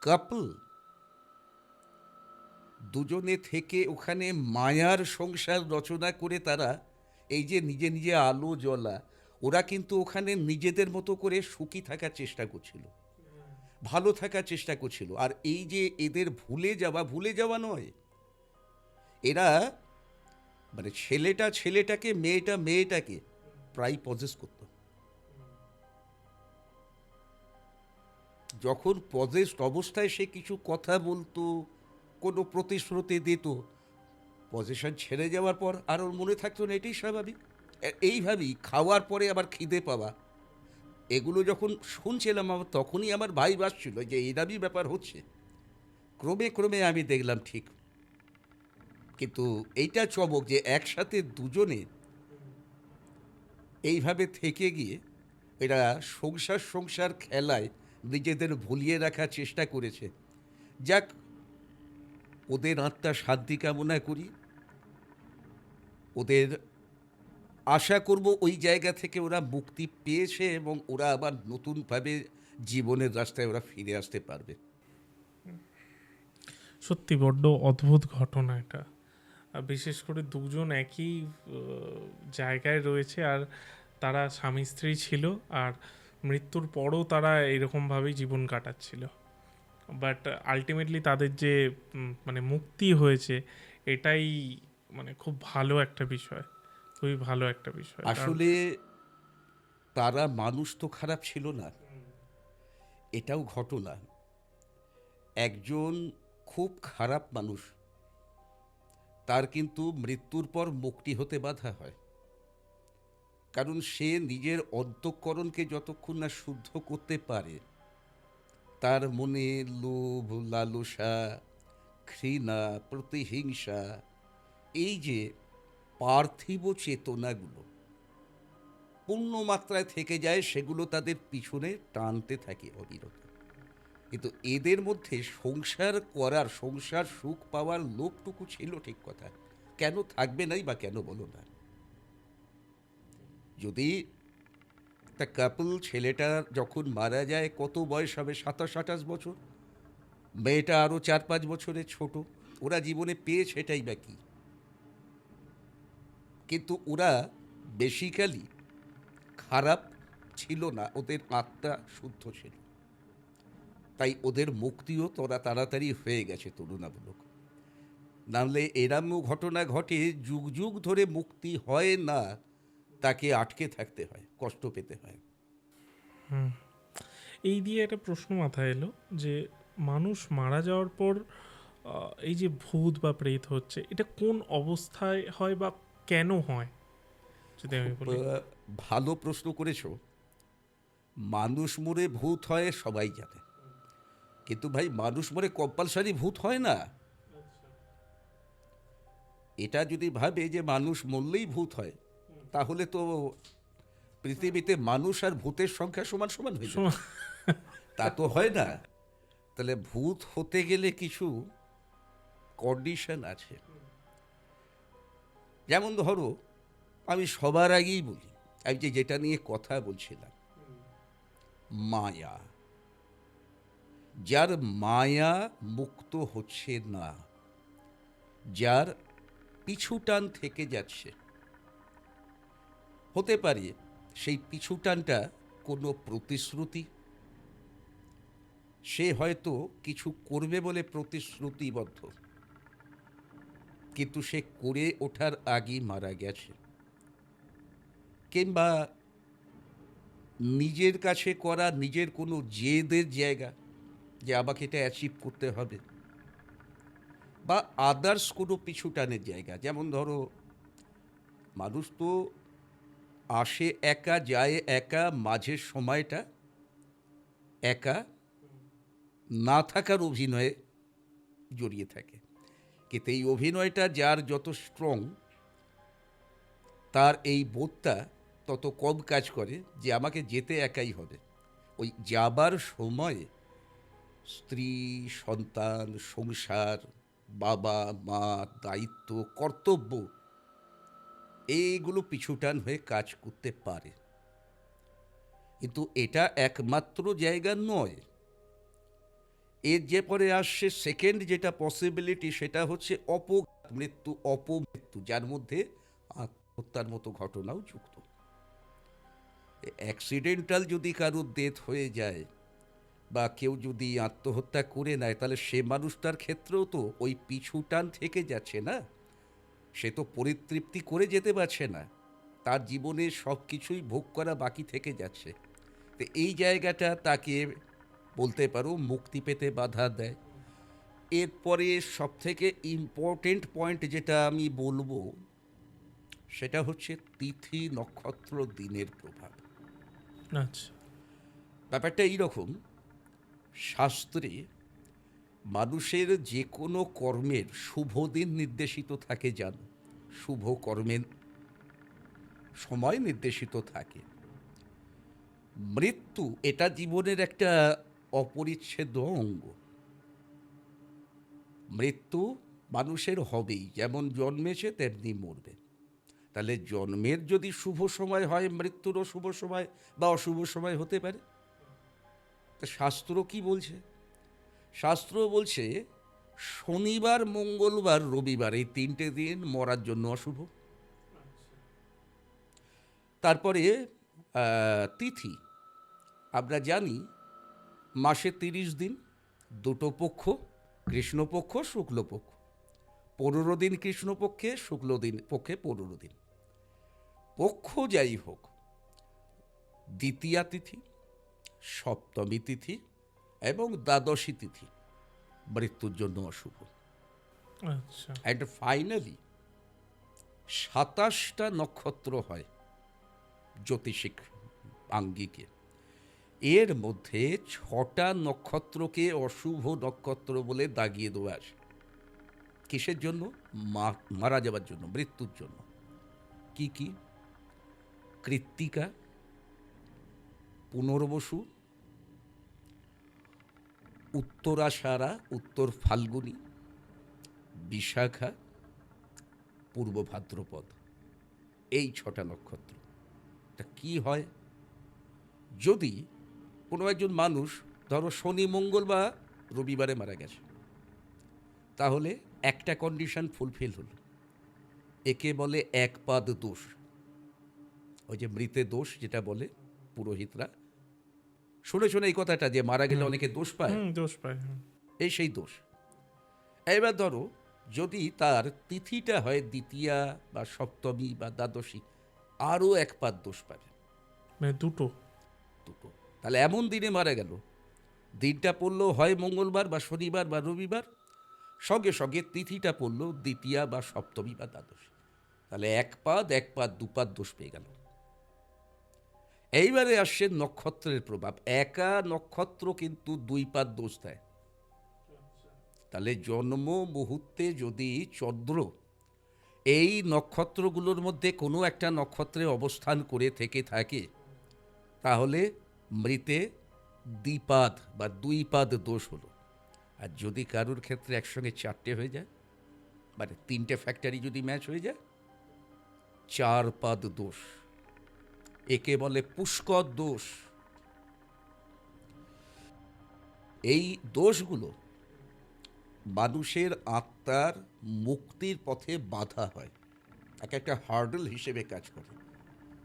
কাপল দুজনে থেকে ওখানে মায়ার সংসার রচনা করে তারা এই যে নিজে নিজে আলো জ্বলা, ওরা কিন্তু ওখানে নিজেদের মতো করে সুখী থাকার চেষ্টা করছিল, ভালো থাকার চেষ্টা করছিল। আর এই যে এদের ভুলে যাওয়া নয়, এরা মানে ছেলেটা ছেলেটাকে, মেয়েটা মেয়েটাকে প্রায় পজেস করত। যখন পজেস্ট অবস্থায় সে কিছু কথা বলতো, কোনো প্রতিশ্রুতি দিত, পজিশন ছেড়ে যাওয়ার পর আর ওর মনে থাকতো না, এটাই স্বাভাবিক। এইভাবেই খাওয়ার পরে আবার খিদে পাওয়া, এগুলো যখন শুনছিলাম আমার, তখনই আমার ভাই বাসছিল যে এরকমই ব্যাপার হচ্ছে। ক্রমে ক্রমে আমি দেখলাম ঠিক। কিন্তু এইটা চমক যে একসাথে দুজনে এইভাবে থেকে গিয়ে এরা সংসার খেলায় নিজেদের ভুলিয়ে রাখার চেষ্টা করেছে। যাক, ওদের আত্মার শান্তি কামনা করি। ওদের আশা করব ওই জায়গা থেকে ওরা মুক্তি পেয়েছে এবং ওরা আবার নতুনভাবে জীবনের রাস্তায় ওরা ফিরে আসতে পারবে। সত্যি বড্ড অদ্ভুত ঘটনা এটা। বিশেষ করে দুজন একই জায়গায় রয়েছে, আর তারা স্বামী স্ত্রী ছিল, আর মৃত্যুর পরও তারা এরকমভাবেই জীবন কাটাচ্ছিল। বাট আলটিমেটলি তাদের যে মানে মুক্তি হয়েছে, এটাই মানে খুব ভালো একটা বিষয়, খুবই ভালো একটা বিষয়। আসলে তারা মানুষ তো খারাপ ছিল না, এটাও ঘটনা। একজন খুব খারাপ মানুষ, তার কিন্তু মৃত্যুর পর মুক্তি হতে বাধা হয়। কারণ সে নিজের অন্তঃকরণকে যতক্ষণ না শুদ্ধ করতে পারে, তার মনে লোভ, লালসা, ঘৃণা, প্রতিহিংসা, এই যে পার্থিব চেতনাগুলো পূর্ণ মাত্রায় থেকে যায়, সেগুলো তাদের পিছনে টানতে থাকে অবিরত। কিন্তু এদের মধ্যে সংসার করার, সংসার সুখ পাওয়ার লোভটুকু ছিল, ঠিক কথা। কেন থাকবে নাই বা কেন বলো না? যদি একটা কাপল, ছেলেটা যখন মারা যায় কত বয়স হবে, 27-28 বছর, মেয়েটা আরও 4-5 বছরের ছোট, ওরা জীবনে পেয়েছে এটাই বা কি? কিন্তু ওরা বেসিক্যালি খারাপ ছিল না, ওদের আত্মা শুদ্ধ ছিল, তাই ওদের মুক্তিও তোরা তাড়াতাড়ি হয়ে গেছে তুলনামূলক। নাহলে এরমও ঘটনা ঘটে, যুগ যুগ ধরে মুক্তি হয় না, তাকে আটকে থাকতে হয়, কষ্ট পেতে হয়। এই দিয়ে একটা প্রশ্ন মাথায় এলো যে মানুষ মারা যাওয়ার পর এই যে ভূত বা প্রেত হচ্ছে, এটা কোন অবস্থায় হয় বা কেন হয়, যদি আমি বলি? ভালো প্রশ্ন করেছো। মানুষ মরে ভূত হয় সবাই জানে, কিন্তু ভাই মানুষ মরে কম্পালসারি ভূত হয় না। এটা যদি ভাবে যে মানুষ মরলেই ভূত হয়, তাহলে তো পৃথিবীতে মানুষ আর ভূতের সংখ্যা সমান সমান হয়ে যাবে। তা তো হয় না। তাহলে ভূত হতে গেলে কিছু কন্ডিশন আছে। যেমন ধরো, আমি সবার আগেই বলি, আমি যেটা নিয়ে কথা বলছিলাম, মায়া। যার মায়া মুক্ত হচ্ছে না, যার পিছুটান থেকে যাচ্ছে, হতে পারে সেই পিছুটানটা কোনো প্রতিশ্রুতি, সে হয়তো কিছু করবে বলে প্রতিশ্রুতিবদ্ধ, কিন্তু সে করে ওঠার আগেই মারা গেছে। কিংবা নিজের কাছে করা নিজের কোনো জেদের জায়গা, যে আমাকে এটা অ্যাচিভ করতে হবে, বা আদার্স কোনো পিছুটানের জায়গা। যেমন ধরো, মানুষ তো আসে একা, যায় একা, মাঝের সময়টা একা, না থাকার অভিনয়ে জড়িয়ে থাকে। কিন্তু এই অভিনয়টা যার যত স্ট্রং, তার এই বোধটা তত কম কাজ করে যে আমাকে যেতে একাই হবে। ওই যাবার সময় স্ত্রী, সন্তান, সংসার, বাবা মা, দায়িত্ব, কর্তব্য, এইগুলো পিছুটান হয়ে কাজ করতে পারে। কিন্তু এটা একমাত্র জায়গা নয়। এর যে পরে আসছে সেকেন্ড যেটা পসিবিলিটি, সেটা হচ্ছে মৃত্যু, অপমৃত্যু, যার মধ্যে আত্মহত্যার মতো ঘটনাও যুক্ত। অ্যাক্সিডেন্টাল যদি কারোর ডেথ হয়ে যায় বা কেউ যদি আত্মহত্যা করে নেয়, তাহলে সে মানুষটার ক্ষেত্রেও তো ওই পিছুটান থেকে যাচ্ছে না, সে তো পরিতৃপ্তি করে যেতে পারছে না, তার জীবনে সব কিছুই ভোগ করা বাকি থেকে যাচ্ছে। তো এই জায়গাটা তাকে বলতে পারো মুক্তি পেতে বাধা দেয়। এরপরে সবথেকে ইম্পর্টেন্ট পয়েন্ট যেটা আমি বলবো, সেটা হচ্ছে তিথি, নক্ষত্র, দিনের প্রভাব। আচ্ছা। ব্যাপারটা এইরকম, শাস্ত্রে মানুষের যে কোনো কর্মের শুভ দিন নির্দেশিত থাকে, জানো, শুভ কর্মের সময় নির্দেশিত থাকে। মৃত্যু এটা জীবনের একটা অপরিচ্ছেদ্য অঙ্গ। মৃত্যু মানুষের হবেই, যেমন জন্মেছে তেমনি মরবে। তাহলে জন্মের যদি শুভ সময় হয়, মৃত্যুরও শুভ সময় বা অশুভ সময় হতে পারে। তা শাস্ত্র কি বলছে? শাস্ত্র বলছে শনিবার, মঙ্গলবার, রবিবার, এই তিনটে দিন মরার জন্য অশুভ। তারপরে তিথি, আমরা জানি মাসে 30 দিন, দুটো পক্ষ, কৃষ্ণপক্ষ, শুক্লপক্ষ। 15 দিন কৃষ্ণপক্ষে, শুক্ল দিন পক্ষে 15 দিন। পক্ষ যাই হোক, দ্বিতীয়া তিথি, সপ্তমী তিথি এবং দ্বাদশী তিথি মৃত্যুর জন্য অশুভ। আচ্ছা। অ্যান্ড ফাইনালি 27টা নক্ষত্র হয় জ্যোতিষিক আঙ্গিকে। এর মধ্যে 6টা নক্ষত্রকে অশুভ নক্ষত্র বলে দাগিয়ে দেওয়া আছে। কিসের জন্য? মারা যাবার জন্য, মৃত্যুর জন্য। কি কি? কৃত্তিকা, পুনর্বসু, উত্তরাষাঢ়া, উত্তর ফাল্গুনী, বিশাখা, পূর্ব ভাদ্রপদ, এই 6টা নক্ষত্র। তা কি হয়, যদি কোনো একজন মানুষ ধরো শনি, মঙ্গল বা রবিবারে মারা গেছে, তাহলে একটা কন্ডিশন ফুলফিল হলো, একে বলে একপাদ দোষ। ওই যে মৃতে দোষ যেটা বলে পুরোহিতরা, শুনে শুনে এই কথাটা, যে মারা গেলে অনেকে দোষ পায়, দোষ পায়। এই সেই দোষ। এবার ধরো যদি তার তিথিটা হয় দ্বিতীয়া বা সপ্তমী বা দ্বাদশী, আরও এক পাদ দোষ পাবে, মানে দুটো। দুটো। তাহলে এমন দিনে মারা গেল, দিনটা পড়লো হয় মঙ্গলবার বা শনিবার বা রবিবার, সঙ্গে সঙ্গে তিথিটা পড়লো দ্বিতীয়া বা সপ্তমী বা দ্বাদশী, তাহলে এক পাদ দুপাদ দোষ পেয়ে গেল। এইবারে আসছে নক্ষত্রের প্রভাব। একা নক্ষত্র কিন্তু দুই পাদ দোষ দেয়। তাহলে জন্ম মুহূর্তে যদি চন্দ্র এই নক্ষত্রগুলোর মধ্যে কোনো একটা নক্ষত্রে অবস্থান করে থেকে থাকে, তাহলে মৃতে দ্বিপাদ বা দুই পাদ দোষ হলো। আর যদি কারুর ক্ষেত্রে একসঙ্গে চারটে হয়ে যায়, মানে তিনটে ফ্যাক্টরি যদি ম্যাচ হয়ে যায়, চার পাদ দোষ, একে বলে পুষ্কর দোষ। এই দোষগুলো মানুষের আত্মার মুক্তির পথে বাধা হয়, এক একটা হার্ডল হিসেবে কাজ করে।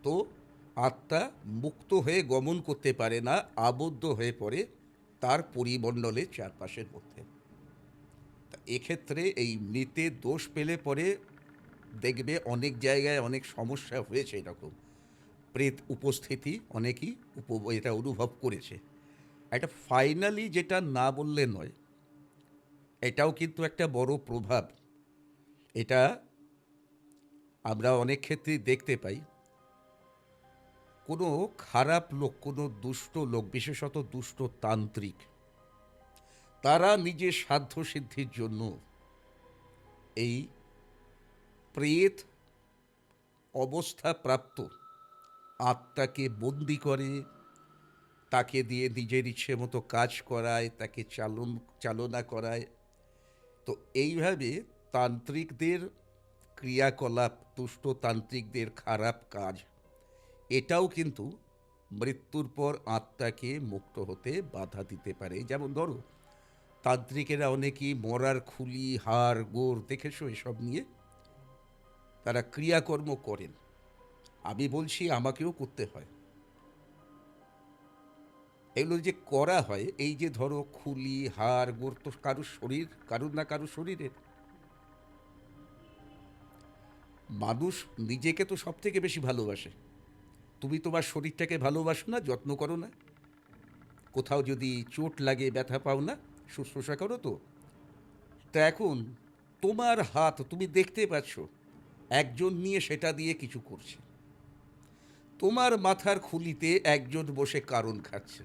তো আত্মা মুক্ত হয়ে গমন করতে পারে না, আবদ্ধ হয়ে পড়ে তার পরিমণ্ডলে চারপাশের মধ্যে। এক্ষেত্রে এই মৃতের দোষ পেলে পরে দেখবে অনেক জায়গায় অনেক সমস্যা হয়েছে, এরকম প্রেত উপস্থিতি অনেকেই এটা অনুভব করেছে। একটা ফাইনালি যেটা না বললে নয়, এটাও কিন্তু একটা বড় প্রভাব। এটা আমরা অনেক ক্ষেত্রেই দেখতে পাই, কোনো খারাপ লোক, কোনো দুষ্ট লোক, বিশেষত দুষ্ট তান্ত্রিক, তারা নিজের সাধ্য সিদ্ধির জন্য এই প্রেত অবস্থা প্রাপ্ত আত্মাকে বন্দি করে, তাকে দিয়ে নিজের ইচ্ছে মতো কাজ করায়, তাকে চালনা করায়। তো এইভাবে তান্ত্রিকদের ক্রিয়াকলাপ, দুষ্ট তান্ত্রিকদের খারাপ কাজ, এটাও কিন্তু মৃত্যুর পর আত্মাকে মুক্ত হতে বাধা দিতে পারে। যেমন ধরো, তান্ত্রিকেরা অনেকেই মরার খুলি, হাড়, গোড় দেখেছো এসব নিয়ে তারা ক্রিয়াকর্ম করেন। আমি বলছি আমাকেও করতে হয়। এগুলো যে করা হয়, এই যে ধরো খুলি, হাড়, গোড়, তো কারুর শরীর, কারুর না কারুর শরীরের। মানুষ নিজেকে তো সব থেকে বেশি ভালোবাসে। তুমি তোমার শরীরটাকে ভালোবাসো না, যত্ন করো না? কোথাও যদি চোট লাগে, ব্যথা পাও না, শুশ্রূষা করো তো? তা এখন তোমার হাত তুমি দেখতে পাচ্ছ, একজন নিয়ে সেটা দিয়ে কিছু করছে। তোমার মাথার খুলিতে একজন বসে কারণ খাচ্ছে,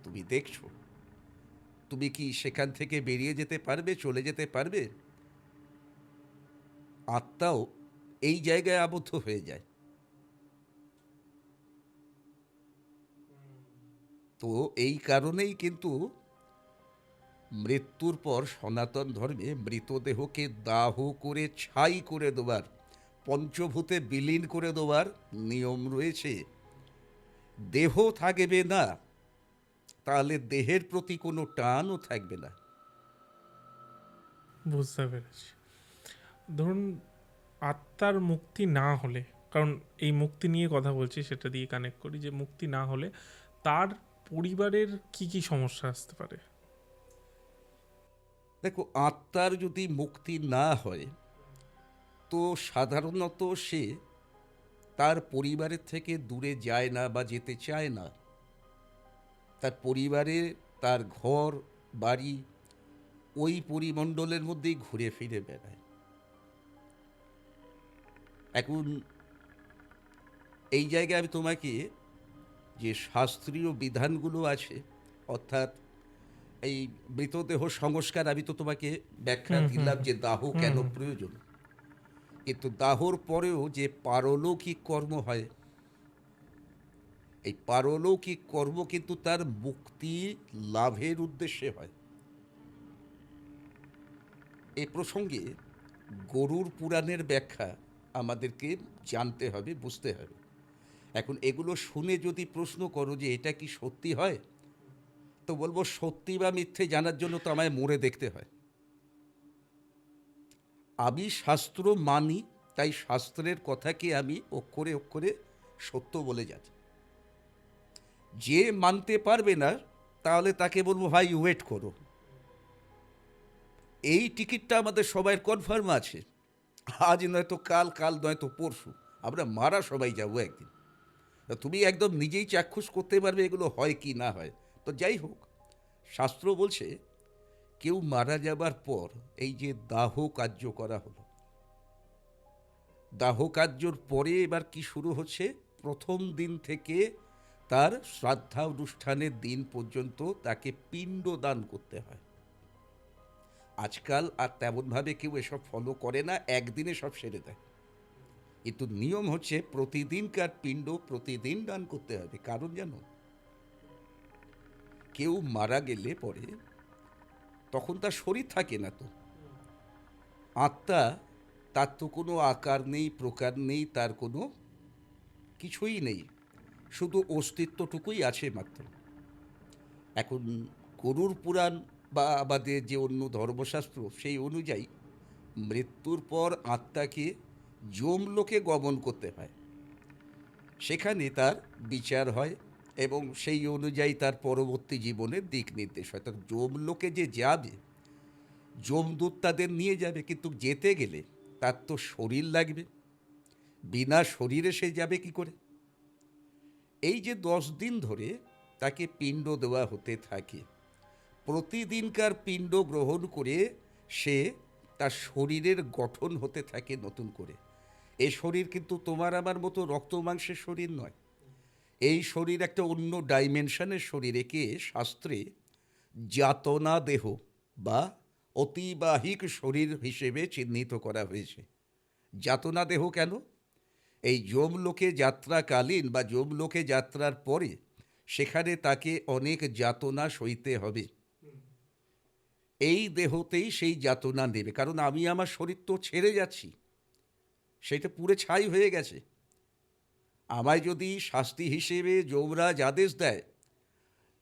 তুমি দেখছো। তুমি কি সেখান থেকে বেরিয়ে যেতে পারবে, চলে যেতে পারবে? আত্মাও এই জায়গায় আবদ্ধ হয়ে যায়। তো এই কারণেই কিন্তু মৃত্যুর পর সনাতন ধর্মে মৃতদেহকে দাহ করে ছাই করে দেওয়ার, পঞ্চভূতে বিলীন করে দেওয়ার নিয়ম রয়েছে। দেহ থাকবে না, তাহলে দেহের প্রতি কোনো টানও থাকবে না। বুঝতে পেরেছি। ধরুন আত্মার মুক্তি না হলে, কারণ এই মুক্তি নিয়ে কথা বলছি, সেটা দিয়ে কানেক্ট করি, যে মুক্তি না হলে তার পরিবারের কি কি সমস্যা আসতে পারে? দেখো, আত্মার যদি মুক্তি না হয়, তো সাধারণত সে তার পরিবারের থেকে দূরে যায় না বা যেতে চায় না। তার পরিবারে, তার ঘর বাড়ি, ওই পরিমণ্ডলের মধ্যেই ঘুরে ফিরে বেড়ায়। এখন এই জায়গায় আমি তোমাকে যে শাস্ত্রীয় বিধানগুলো আছে, অর্থাৎ এই মৃতদেহ সংস্কার, আমি তো তোমাকে ব্যাখ্যা দিলাম যে দাহ কেন প্রয়োজন। কিন্তু দাহর পরেও যে পারলৌকিক কর্ম হয়, এই পারলৌকিক কর্ম কিন্তু তার মুক্তি লাভের উদ্দেশ্যে হয়। এ প্রসঙ্গে গরুর পুরাণের ব্যাখ্যা আমাদেরকে জানতে হবে, বুঝতে হবে। এখন এগুলো শুনে যদি প্রশ্ন করো যে এটা কি সত্যি হয়, তো বলবো সত্যি বা মিথ্যে জানার জন্য তো আমায় মরে দেখতে হয়। আমি শাস্ত্র মানি, তাই শাস্ত্রের কথাকে আমি অক্ষরে অক্ষরে সত্য বলে যাচ্ছি। যে মানতে পারবে না, তাহলে তাকে বলবো ভাই ওয়েট করো, এই টিকিটটা আমাদের সবাই কনফার্ম আছে, আজ নয়তো কাল, কাল নয়তো পরশু আমরা মারা সবাই যাবো একদিন। তা তুমি একদম নিজেই চাক্ষুষ করতে পারবে এগুলো হয় কি না হয়। তো যাই হোক, শাস্ত্র বলছে কেউ মারা যাবার পর এই যে দাহ কার্য করা হলো, দাহ কার্যর পরে এবার কি শুরু হচ্ছে, প্রথম দিন থেকে তার শ্রাদ্ধা অনুষ্ঠানের দিন পর্যন্ত তাকে পিণ্ড দান করতে হয়। আজকাল আর তেমনভাবে কেউ এসব ফলো করে না, একদিনে সব সেরে দেয়। কিন্তু নিয়ম হচ্ছে প্রতিদিনকার পিণ্ড প্রতিদিন দান করতে হবে। কারণ জানো, কেউ মারা গেলে পরে তখন তার শরীর থাকে না, তো আত্মা, তার তো কোনো আকার নেই, প্রকার নেই, তার কোনো কিছুই নেই, শুধু অস্তিত্বটুকুই আছে মাত্র। এখন গরুর পুরাণ বা আমাদের যে অন্য ধর্মশাস্ত্র সেই অনুযায়ী মৃত্যুর পর আত্মাকে যমলোকে গমন করতে হয়, সেখানে তার বিচার হয় এবং সেই অনুযায়ী তার পরবর্তী জীবনের দিক নির্দেশ হয়। তার যমলোকে যে যাবে, যমদূত তাদের নিয়ে যাবে, কিন্তু যেতে গেলে তার তো শরীর লাগবে, বিনা শরীরে সে যাবে কি করে। এই যে 10 দিন ধরে তাকে পিণ্ড দেওয়া হতে থাকে, প্রতিদিনকার পিণ্ড গ্রহণ করে সে তার শরীরের গঠন হতে থাকে নতুন করে। এই শরীর কিন্তু তোমার আমার মতো রক্ত মাংসের শরীর নয়, এই শরীর একটা অন্য ডাইমেনশনের শরীর। একে শাস্ত্রে যাতনা দেহ বা অতিবাহিক শরীর হিসেবে চিহ্নিত করা হয়েছে। যাতনা দেহ কেন? এই যমলোকে যাত্রাকালীন বা যমলোকে যাত্রার পরে সেখানে তাকে অনেক যাতনা সইতে হবে। এই দেহতেই সেই যাতনা নেবে, কারণ আমি আমার শরীর তো ছেড়ে যাচ্ছি, সেটা পুরে ছাই হয়ে গেছে। আমায় যদি শাস্তি হিসেবে যমরাজ আদেশ দেয়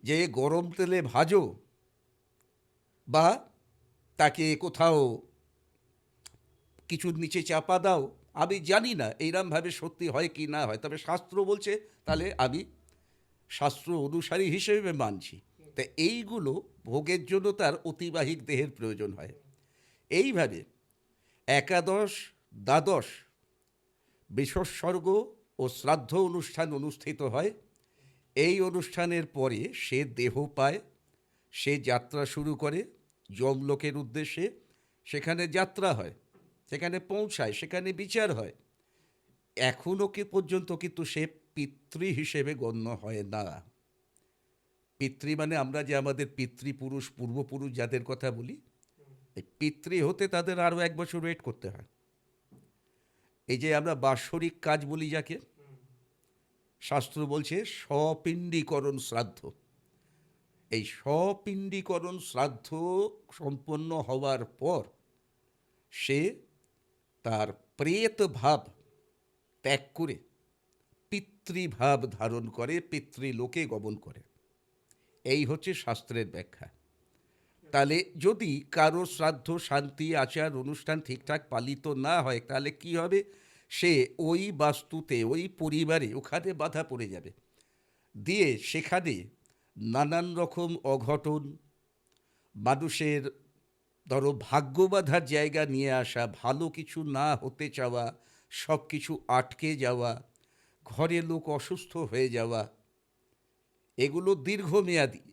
যে গরম তেলে ভাজো বা তাকে কোথাও কিছুর নিচে চাপা দাও, আমি জানি না এইরমভাবে সত্যি হয় কি না হয়, তবে শাস্ত্র বলছে, তাহলে আমি শাস্ত্র অনুসারী হিসেবে মানছি। তা এইগুলো ভোগের জন্য তার অতিবাহিক দেহের প্রয়োজন হয়। এইভাবে একাদশ, দ্বাদশ বিশ্বস্বর্গ ও শ্রাদ্ধ অনুষ্ঠান অনুষ্ঠিত হয়। এই অনুষ্ঠানের পরে সে দেহ পায়, সে যাত্রা শুরু করে যমলোকের উদ্দেশ্যে। সেখানে যাত্রা হয়, সেখানে পৌঁছায়, সেখানে বিচার হয়। এখনও কি পর্যন্ত কিন্তু সে পিতৃ হিসেবে গণ্য হয় না। পিতৃ মানে আমরা যে আমাদের পিতৃপুরুষ পূর্বপুরুষ যাদের কথা বলি, এই পিতৃ হতে তাদের আরও 1 বছর ওয়েট করতে হয়। এই যে আমরা বাৎসরিক কাজ বলি যাকে, শাস্ত্র বলছে স্বপিণ্ডীকরণ শ্রাদ্ধ। এই স্বপিণ্ডীকরণ শ্রাদ্ধ সম্পন্ন হওয়ার পর সে তার প্রেত ভাব ত্যাগ করে পিতৃভাব ধারণ করে, পিতৃলোকে গমন করে। এই হচ্ছে শাস্ত্রের ব্যাখ্যা। তাহলে যদি কারো শ্রাদ্ধ, শান্তি, আচার, অনুষ্ঠান ঠিকঠাক পালিত না হয়, তাহলে কি হবে? সে ওই বাস্তুতে, ওই পরিবারে ওখানে বাধা পড়ে যাবে, দিয়ে সেখানে নানান রকম অঘটন, মানুষের ধরো ভাগ্যবাধার জায়গা নিয়ে আসা, ভালো কিছু না হতে চাওয়া, সব কিছু আটকে যাওয়া, ঘরে লোক অসুস্থ হয়ে যাওয়া, এগুলো দীর্ঘমেয়াদী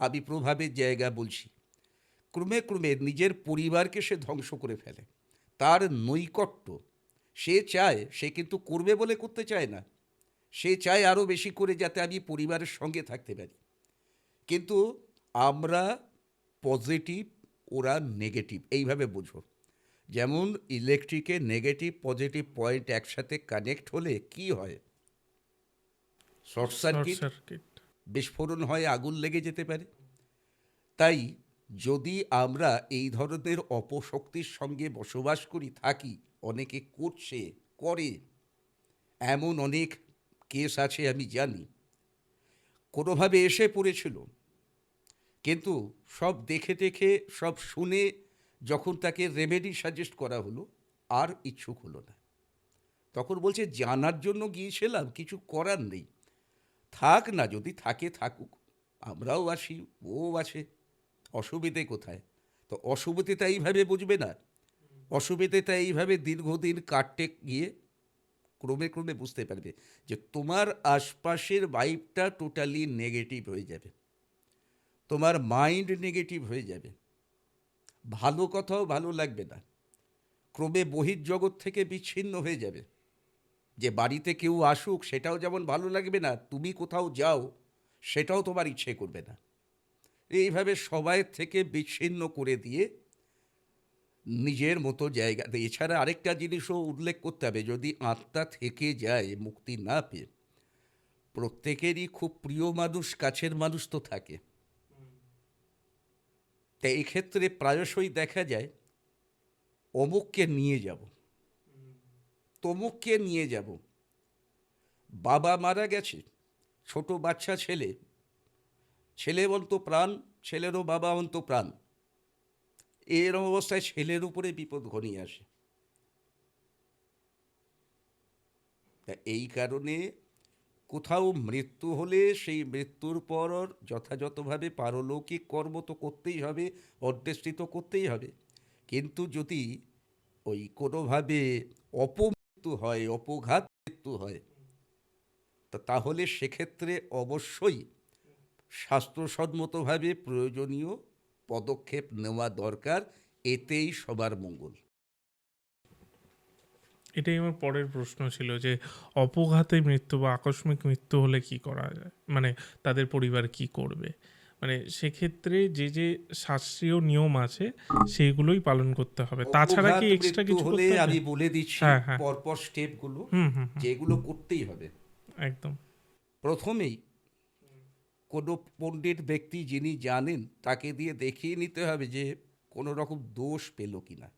আমি প্রভাবের জায়গা বলছি। ক্রমে ক্রমে নিজের পরিবারকে সে ধ্বংস করে ফেলে। তার নৈকট্য সে চায়, সে কিন্তু করবে বলে করতে চায় না, সে চায় আরও বেশি করে যাতে আমি পরিবারের সঙ্গে থাকতে পারি। কিন্তু আমরা পজিটিভ, ওরা নেগেটিভ, এইভাবে বুঝো। যেমন ইলেকট্রিকে নেগেটিভ পজিটিভ পয়েন্ট একসাথে কানেক্ট হলে কি হয়? শর্ট সার্কিট, বিস্ফোরণ হয়, আগুন লেগে যেতে পারে। তাই যদি আমরা এই ধরনের অপশক্তির সঙ্গে বসবাস করি, থাকি, অনেকে করছে, করে, এমন অনেক কেস আছে আমি জানি, কোনোভাবে এসে পড়েছিল, কিন্তু সব দেখে দেখে, সব শুনে যখন তাকে রেমেডি সাজেস্ট করা হলো, আর ইচ্ছুক হলো না। তখন বলছে জানার জন্য গিয়েছিলাম, কিছু করার নেই, থাক না, যদি থাকে থাকুক, আমরাও আছি, ও আছে, অসুবিধে কোথায়? তো অশুভতেটা এইভাবে বুঝবে না, অশুভতেটা এইভাবে দীর্ঘদিন কাটতে গিয়ে ক্রমে ক্রমে বুঝতে পারবে যে তোমার আশপাশের ভাইবটা টোটালি নেগেটিভ হয়ে যাবে, তোমার মাইন্ড নেগেটিভ হয়ে যাবে, ভালো কথাও ভালো লাগবে না, ক্রমে বহির্জগৎ থেকে বিচ্ছিন্ন হয়ে যাবে। যে বাড়িতে কেউ আসুক সেটাও যেমন ভালো লাগবে না, তুমি কোথাও যাও সেটাও তোমার ইচ্ছে করবে না। এইভাবে সবাই থেকে বিচ্ছিন্ন করে দিয়ে নিজের মতো জায়গা। এছাড়া আরেকটা জিনিসও উল্লেখ করতে হবে, যদি আত্মা থেকে যায় মুক্তি না পেয়ে, প্রত্যেকেরই খুব প্রিয় মানুষ, কাছের মানুষ তো থাকে। তাই এই ক্ষেত্রে প্রায়শই দেখা যায় অমুককে নিয়ে যাব, তমুককে নিয়ে যাব। বাবা মারা গেছে, ছোট বাচ্চা ছেলে, ছেলে অন্ত প্রাণ, ছেলেরও বাবা অন্ত প্রাণ, এর অবস্থায় ছেলের উপরে বিপদ ঘনিয়ে আসে। তা এই কারণে কোথাও মৃত্যু হলে সেই মৃত্যুর পর যথাযথভাবে পারলৌকিক কর্ম তো করতেই হবে, অন্ত্যেষ্টি তো করতেই হবে। কিন্তু যদি ওই কোনোভাবে অপমৃত্যু হয়, অপঘাত মৃত্যু হয়, তাহলে সেক্ষেত্রে অবশ্যই শাস্ত্রসম্মতভাবে প্রয়োজনীয় পদক্ষেপ নেওয়া দরকার, এতেই সবার মঙ্গল। এটাই আমার পরের প্রশ্ন ছিল যে অপঘাতে মৃত্যু বা আকস্মিক মৃত্যু হলে কি করা যায়, মানে তাদের পরিবার কি করবে, মানে সেক্ষেত্রে যে যে শাস্ত্রীয় নিয়ম আছে সেইগুলোই পালন করতে হবে, তাছাড়া কি অপঘাত এক্সট্রা মৃত্যু কিছু হলে করতে হবে? আমি বলে দিচ্ছি হ্যাঁ হ্যাঁ, পরপর স্টেপগুলো, হুম হুম হুম, যেগুলো করতেই হবে। একদম। প্রথমেই কোনো পণ্ডিত ব্যক্তি যিনি জানেন তাকে দিয়ে দেখিয়ে নিতে হবে যে কোনো রকম দোষ পেল কিনা।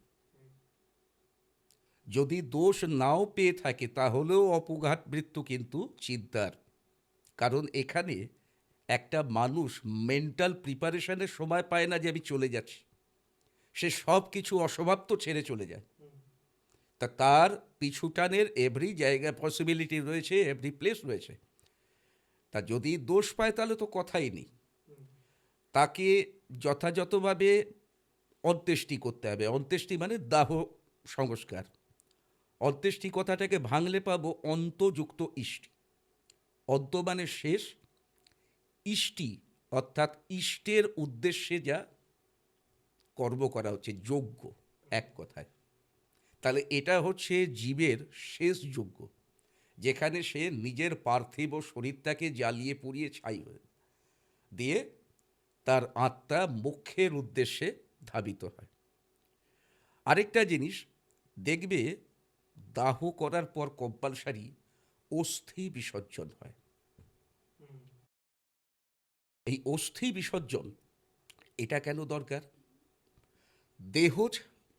যদি দোষ নাও পেয়ে থাকে তাহলেও অপঘাত মৃত্যু কিন্তু চিন্তার, কারণ এখানে একটা মানুষ মেন্টাল প্রিপারেশনের সময় পায় না যে আমি চলে যাচ্ছি, সে সব কিছু অসমাপ্ত ছেড়ে চলে যায়। তা তার পিছুটানের এভরি জায়গা পসিবিলিটি রয়েছে, এভরি প্লেস রয়েছে। তা যদি দোষ পায় তাহলে তো কথাই নেই, তাকে যথাযথভাবে অন্ত্যেষ্টি করতে হবে। অন্ত্যেষ্টি মানে দাহ সংস্কার। অন্ত্যেষ্টি কথাটাকে ভাঙলে পাবো অন্তযুক্ত ইষ্টি। অন্ত মানে শেষ, ইষ্টি অর্থাৎ ইষ্টের উদ্দেশ্যে যা কর্ম করা হচ্ছে, যজ্ঞ এক কথায়। তাহলে এটা হচ্ছে জীবের শেষ যজ্ঞ, যেখানে সে নিজের পার্থিব শরীরটাকে জ্বালিয়ে পুড়িয়ে ছাই হয়ে দিয়ে তার আত্মা মোক্ষের উদ্দেশ্যে ধাবিত হয়। আরেকটা জিনিস দেখবে, দাহ করার পর কম্পালসারি অস্থি বিসর্জন হয়। এই অস্থি বিসর্জন এটা কেন দরকার? দেহ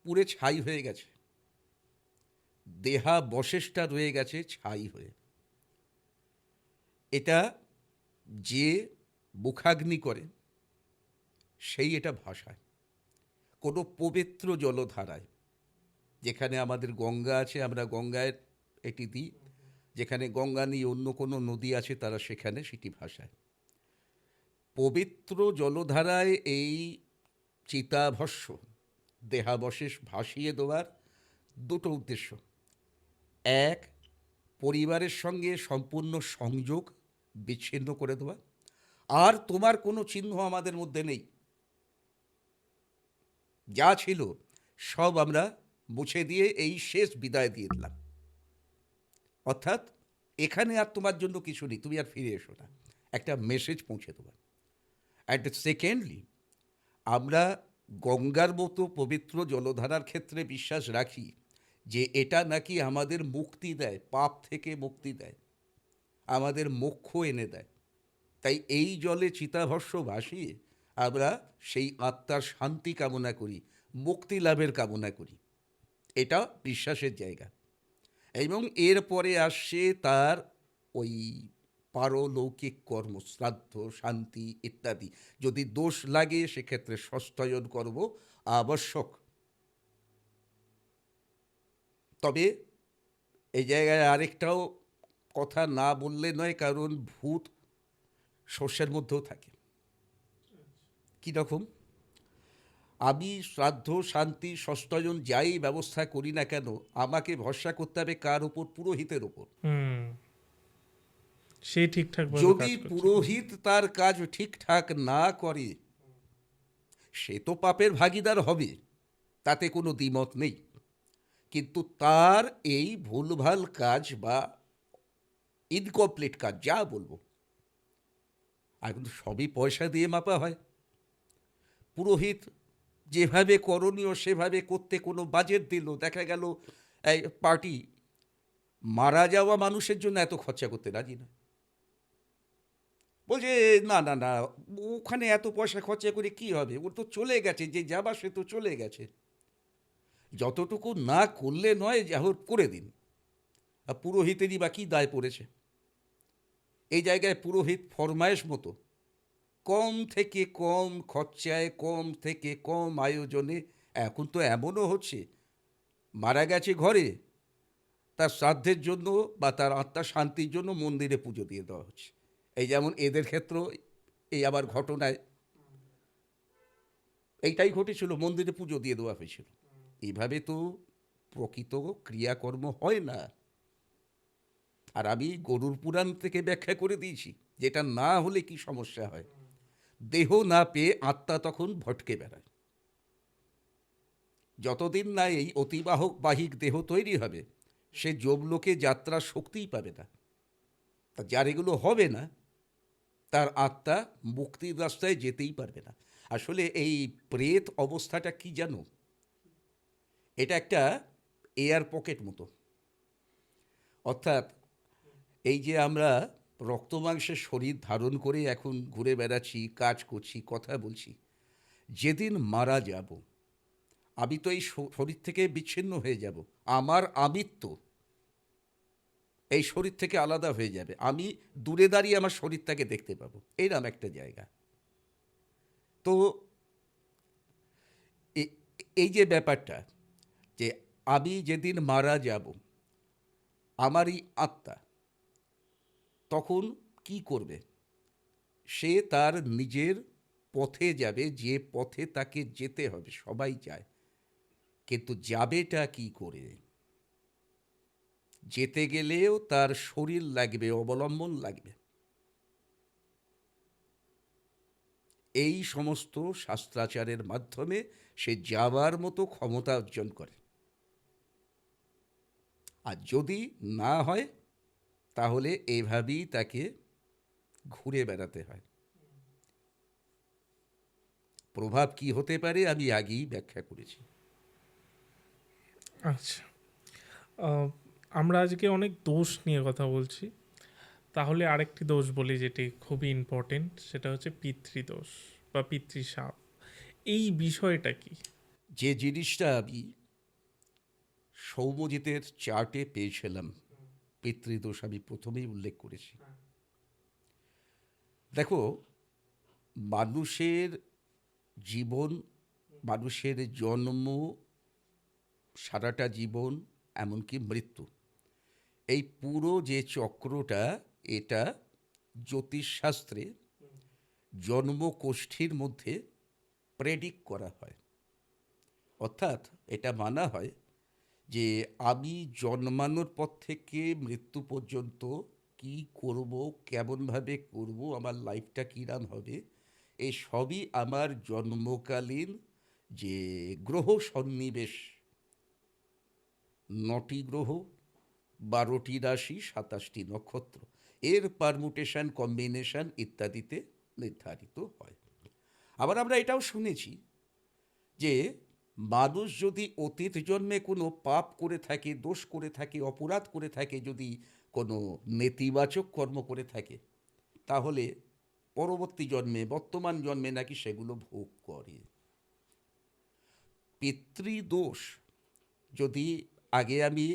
পুড়ে ছাই হয়ে গেছে, দেহাবশেষটা রয়ে গেছে ছাই হয়ে, এটা যে মুখাগ্নি করে সেই এটা ভাসায় কোনো পবিত্র জলধারায়। যেখানে আমাদের গঙ্গা আছে আমরা গঙ্গায় এটি দিই, যেখানে গঙ্গা নিয়ে অন্য কোনো নদী আছে তারা সেখানে সেটি ভাসায়। পবিত্র জলধারায় এই চিতাভস্য দেহাবশেষ ভাসিয়ে দেওয়ার দুটো উদ্দেশ্য। এক, পরিবারের সঙ্গে সম্পূর্ণ সংযোগ বিচ্ছিন্ন করে দেওয়া, আর তোমার কোনো চিহ্ন আমাদের মধ্যে নেই, যা ছিল সব আমরা মুছে দিয়ে এই শেষ বিদায় দিয়ে দিলাম। অর্থাৎ এখানে আর তোমার জন্য কিছু নেই, তুমি আর ফিরে এসো না, একটা মেসেজ পৌঁছে দেওয়া। অ্যান্ড সেকেন্ডলি, আমরা গঙ্গার মতো পবিত্র জলধারার ক্ষেত্রে বিশ্বাস রাখি যে এটা নাকি আমাদের মুক্তি দেয়, পাপ থেকে মুক্তি দেয়, আমাদের মোক্ষ এনে দেয়। তাই এই জলে চিতাভস্য ভাসিয়ে আমরা সেই আত্মার শান্তি কামনা করি, মুক্তি লাভের কামনা করি। এটা বিশ্বাসের জায়গা। এবং এরপরে আসছে তার ওই পারলৌকিক কর্ম, শ্রাদ্ধ, শান্তি ইত্যাদি। যদি দোষ লাগে সেক্ষেত্রে সস্তায়ন কর্ম আবশ্যক। তবে এই জায়গায় আরেকটাও কথা না বললে নয়, কারণ ভূত শস্যের মধ্যেও থাকে। কী রকম? আমি শ্রাদ্ধ শান্তি ষষ্ঠজন যাই ব্যবস্থা করি না কেন, আমাকে ভরসা করতে হবে কার ওপর? পুরোহিতের ওপর। হুম, সে ঠিকঠাকভাবে যদি কাজ করছে। পুরোহিত তার কাজ ঠিকঠাক না করে, সে তো পাপের ভাগীদার হবে, তাতে কোনো দ্বিমত নেই। কিন্তু তার এই ভুলভাল কাজ বা ইনকমপ্লিট কাজ, যা বলবো, আর কিন্তু সবই পয়সা দিয়ে মাপা হয়। পুরোহিত যেভাবে করণীয় সেভাবে করতে কোনো বাজেট দিল, দেখা গেল এই পার্টি মারা যাওয়া মানুষের জন্য এত খরচা করতে রাজি না। বলছে না না না, ওখানে এত পয়সা খরচা করে কি হবে, ওর তো চলে গেছে, যে যাবার সে তো চলে গেছে, যতটুকু না করলে নয়, যা হোক করে দিন। আর পুরোহিতেরই বা কী দায় পড়েছে? এই জায়গায় পুরোহিত ফরমায়েশ মতো কম থেকে কম খরচায়, কম থেকে কম আয়োজনে, এখন তো এমনও হচ্ছে মারা গেছে ঘরে, তার শ্রাদ্ধের জন্য বা তার আত্মার শান্তির জন্য মন্দিরে পুজো দিয়ে দেওয়া হচ্ছে। এই যেমন এদের ক্ষেত্র, এই আবার ঘটনায় এইটাই ঘটেছিল, মন্দিরে পুজো দিয়ে দেওয়া হয়েছিল। এইভাবে তো প্রকৃত ক্রিয়াকর্ম হয় না। আর আমি গরুর পুরাণ থেকে ব্যাখ্যা করে দিয়েছি, যেটা না হলে কি সমস্যা হয়। দেহ না পেয়ে আত্মা তখন ভটকে বেড়ায়। যতদিন না এই অতিবাহক বাহিক দেহ তৈরি হবে, সে যমলোকে যাত্রার শক্তিই পাবে না। তা যার এগুলো হবে না, তার আত্মা মুক্তির রাস্তায় যেতেই পারবে না। আসলে এই প্রেত অবস্থাটা কি জানো? এটা একটা এয়ার পকেট মতো। অর্থাৎ এই যে আমরা রক্ত মাংসের শরীর ধারণ করে এখন ঘুরে বেড়াচ্ছি, কাজ করছি, কথা বলছি, যেদিন মারা যাব আমি তো এই শরীর থেকে বিচ্ছিন্ন হয়ে যাব। আমার আমিত্ব এই শরীর থেকে আলাদা হয়ে যাবে। আমি দূরে দাঁড়িয়ে আমার শরীরটাকে দেখতে পাবো, এইরকম একটা জায়গা। তো এই যে ব্যাপারটা, যে আমি যেদিন মারা যাব, আমারই আত্মা তখন কি করবে? সে তার নিজের পথে যাবে, যে পথে তাকে যেতে হবে। সবাই যায়, কিন্তু যাবেটা কি করে? যেতে গেলেও তার শরীর লাগবে, অবলম্বন লাগবে। এই সমস্ত শাস্ত্রাচারের মাধ্যমে সে যাওয়ার মতো ক্ষমতা অর্জন করে। আর যদি না হয়, তাহলে এইভাবেই তাকে ঘুরে বেড়াতে হয়। প্রভাব কি হতে পারে আমি আগেই ব্যাখ্যা করেছি। আচ্ছা, আহ, আমরা আজকে অনেক দোষ নিয়ে কথা বলছি, তাহলে আরেকটি দোষ বলি যেটি খুবই ইম্পর্টেন্ট, সেটা হচ্ছে পিতৃদোষ বা পিতৃশাপ। এই বিষয়টা কি? যে জিনিসটা আমি সৌম্যজিতের চার্টে পেয়েছিলাম, পিতৃদোষ আমি প্রথমেই উল্লেখ করেছি। দেখো, মানুষের জীবন, মানুষের জন্ম, সারাটা জীবন, এমনকি মৃত্যু, এই পুরো যে চক্রটা, এটা জ্যোতিষশাস্ত্রে জন্মকোষ্ঠীর মধ্যে প্রেডিক্ট করা হয়। অর্থাৎ এটা মানা হয় যে আমি জন্মানোর পর থেকে মৃত্যু পর্যন্ত কি করব, কেমনভাবে করব, আমার লাইফটা কীরকম হবে, এই সবই আমার জন্মকালীন যে গ্রহ সন্নিবেশ, 9টি গ্রহ, 12টি রাশি, 27টি নক্ষত্র, এর পারমুটেশন, কম্বিনেশন ইত্যাদিতে নির্ধারিত হয়। আবার আমরা এটাও শুনেছি যে মানুষ যদি অতীত জন্মে কোনো পাপ করে থাকে, দোষ করে থাকে, অপরাধ করে থাকে, যদি কোনো নেতিবাচক কর্ম করে থাকে, তাহলে পরবর্তী জন্মে, বর্তমান জন্মে নাকি সেগুলো ভোগ করে। পিতৃদোষ যদি আগে আমি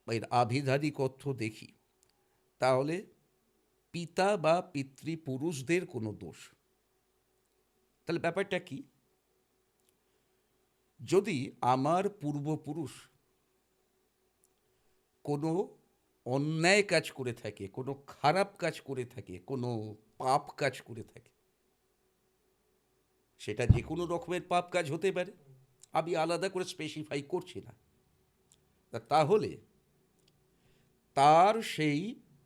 এর আভিধানিক অর্থ দেখি, তাহলে পিতা বা পিতৃপুরুষদের কোনো দোষ। তাহলে ব্যাপারটা কি? যদি আমার পূর্বপুরুষ কোনো অন্যায় কাজ করে থাকে, কোনো খারাপ কাজ করে থাকে, কোনো পাপ কাজ করে থাকে, সেটা যে কোনো রকমের পাপ কাজ হতে পারে, আমি আলাদা করে স্পেসিফাই করছি না। তাহলে তার সেই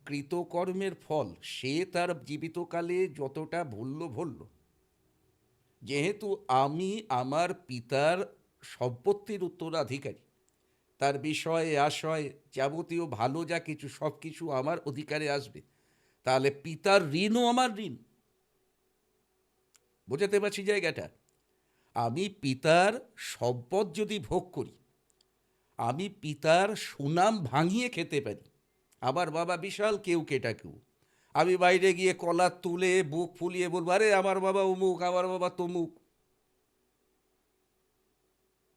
কৃতকর্মের ফল সে তার জীবিতকালে যতটা ভুলল, যেহেতু আমি আমার পিতার সম্পত্তির উত্তরাধিকারী, তার বিষয়ে আশয় যাবতীয় ভালো যা কিছু সব কিছু আমার অধিকারে আসবে, তাহলে পিতার ঋণও আমার ঋণ। বোঝাতে পারছি জায়গাটা? আমি পিতার সম্পদ যদি ভোগ করি, আমি পিতার সুনাম ভাঙিয়ে খেতে পারি। আমার বাবা বিশাল কেউ কেটা কেউ, আমি বাইরে গিয়ে কলার তুলে বুক ফুলিয়ে বলবো, আরে আমার বাবা অমুক, আমার বাবা তমুক।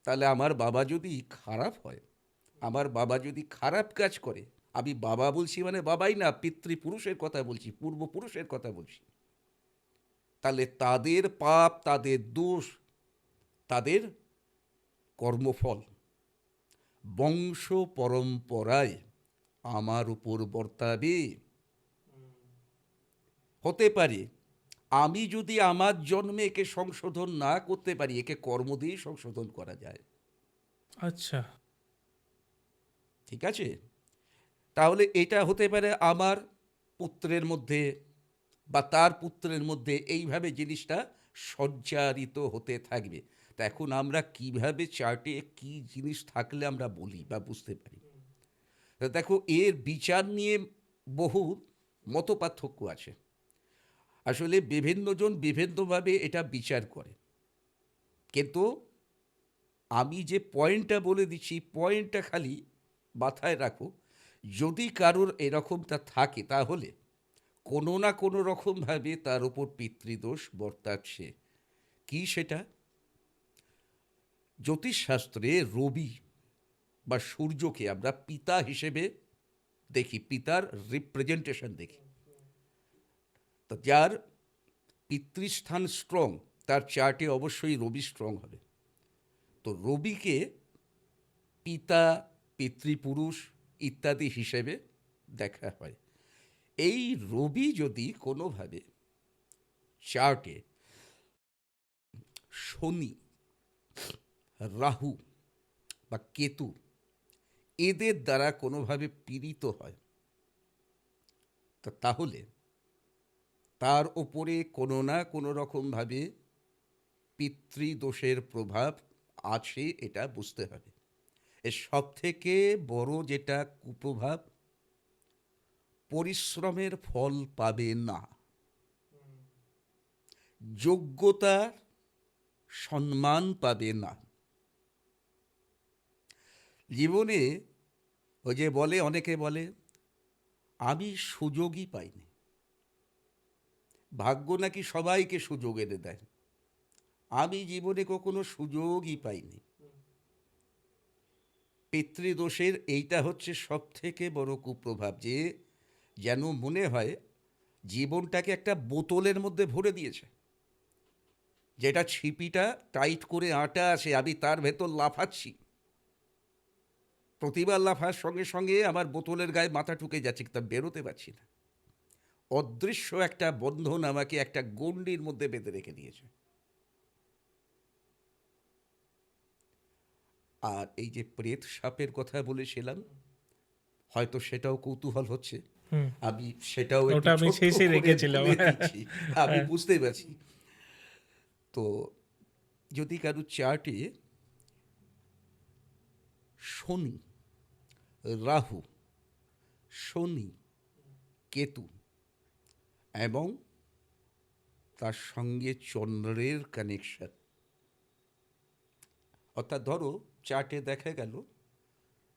তাহলে আমার বাবা যদি খারাপ হয়, আমার বাবা যদি খারাপ কাজ করে, আমি বাবা বলছি মানে বাবাই না, পিতৃপুরুষের কথা বলছি, পূর্বপুরুষের কথা বলছি, তাহলে তাদের পাপ, তাদের দোষ, তাদের কর্মফল বংশ পরম্পরায় আমার উপর বর্তাবে। হতে পারে আমি যদি আমার জন্মে একে সংশোধন না করতে পারি, একে কর্ম দিয়ে সংশোধন করা যায়। আচ্ছা, ঠিক আছে? তাহলে এটা হতে পারে আমার পুত্রের মধ্যে বা তার পুত্রের মধ্যে এইভাবে জিনিসটা সঞ্চারিত হতে থাকবে। তা এখন আমরা কিভাবে চার্টে কি জিনিস থাকলে আমরা বলি বা বুঝতে পারি? তা দেখো, এর বিচার নিয়ে বহু মতপার্থক্য আছে। আসলে বিভিন্নজন বিভিন্নভাবে এটা বিচার করে, কিন্তু আমি যে পয়েন্টটা বলে দিচ্ছি, পয়েন্টটা খালি মাথায় রাখো। যদি কারোর এরকমটা থাকে, তাহলে কোনো না কোনো রকমভাবে তার উপর পিতৃদোষ বর্তাচ্ছে। কি সেটা? জ্যোতিষশাস্ত্রে রবি বা সূর্যকে আমরা পিতা হিসেবে দেখি, পিতার রিপ্রেজেন্টেশন দেখি। তো যার পিতৃস্থান স্ট্রং, তার চার্টে অবশ্যই রবি স্ট্রং হবে। তো রবিকে পিতা, পিতৃপুরুষ ইত্যাদি হিসেবে দেখা হয়। এই রবি যদি কোনোভাবে চার্টে শনি, রাহু বা কেতু এদের দ্বারা কোনোভাবে পীড়িত হয়, তাহলে তার ওপরে কোনো না কোনো রকমভাবে পিতৃদোষের প্রভাব আছে, এটা বুঝতে হবে। এর সব থেকে বড় যেটা কুপ্রভাব, পরিশ্রমের ফল পাবে না, যোগ্যতার সম্মান পাবে না। জীবনে ওই যে বলে, অনেকে বলে আমি সুযোগই পাইনি। ভাগ্য নাকি সবাইকে সুযোগ এনে দেয়, আমি জীবনে কখনো সুযোগই পাইনি। পিতৃদোষের এইটা হচ্ছে সব থেকে বড় কুপ্রভাব, যে যেন মনে হয় জীবনটাকে একটা বোতলের মধ্যে ভরে দিয়েছে, যেটা ছিপিটা টাইট করে আটা আছে, আমি তার ভেতর লাফাচ্ছি। প্রতিবার লাফার সঙ্গে সঙ্গে আমার বোতলের গায়ে মাথা ঠুকে যাচ্ছে, তা বেরোতে পারছি না। অদৃশ্য একটা বন্ধন আমাকে একটা গণ্ডির মধ্যে বেঁধে রেখে দিয়েছে। আর এই যে প্রেত সাপের কথা বলেছিলাম, হয়তো সেটাও কৌতূহল হচ্ছে, আমি সেটাও একটু ওটা আমি ছোট্ট শেষে করে রেখেছিলাম। বলে দিচ্ছি। আমি বুঝতে পারছি। তো যদি কারো চার্টে শনি, রাহু, শনি, কেতু এবং তার সঙ্গে চন্দ্রের কানেকশন, অর্থাৎ ধরো চার্টে দেখা গেল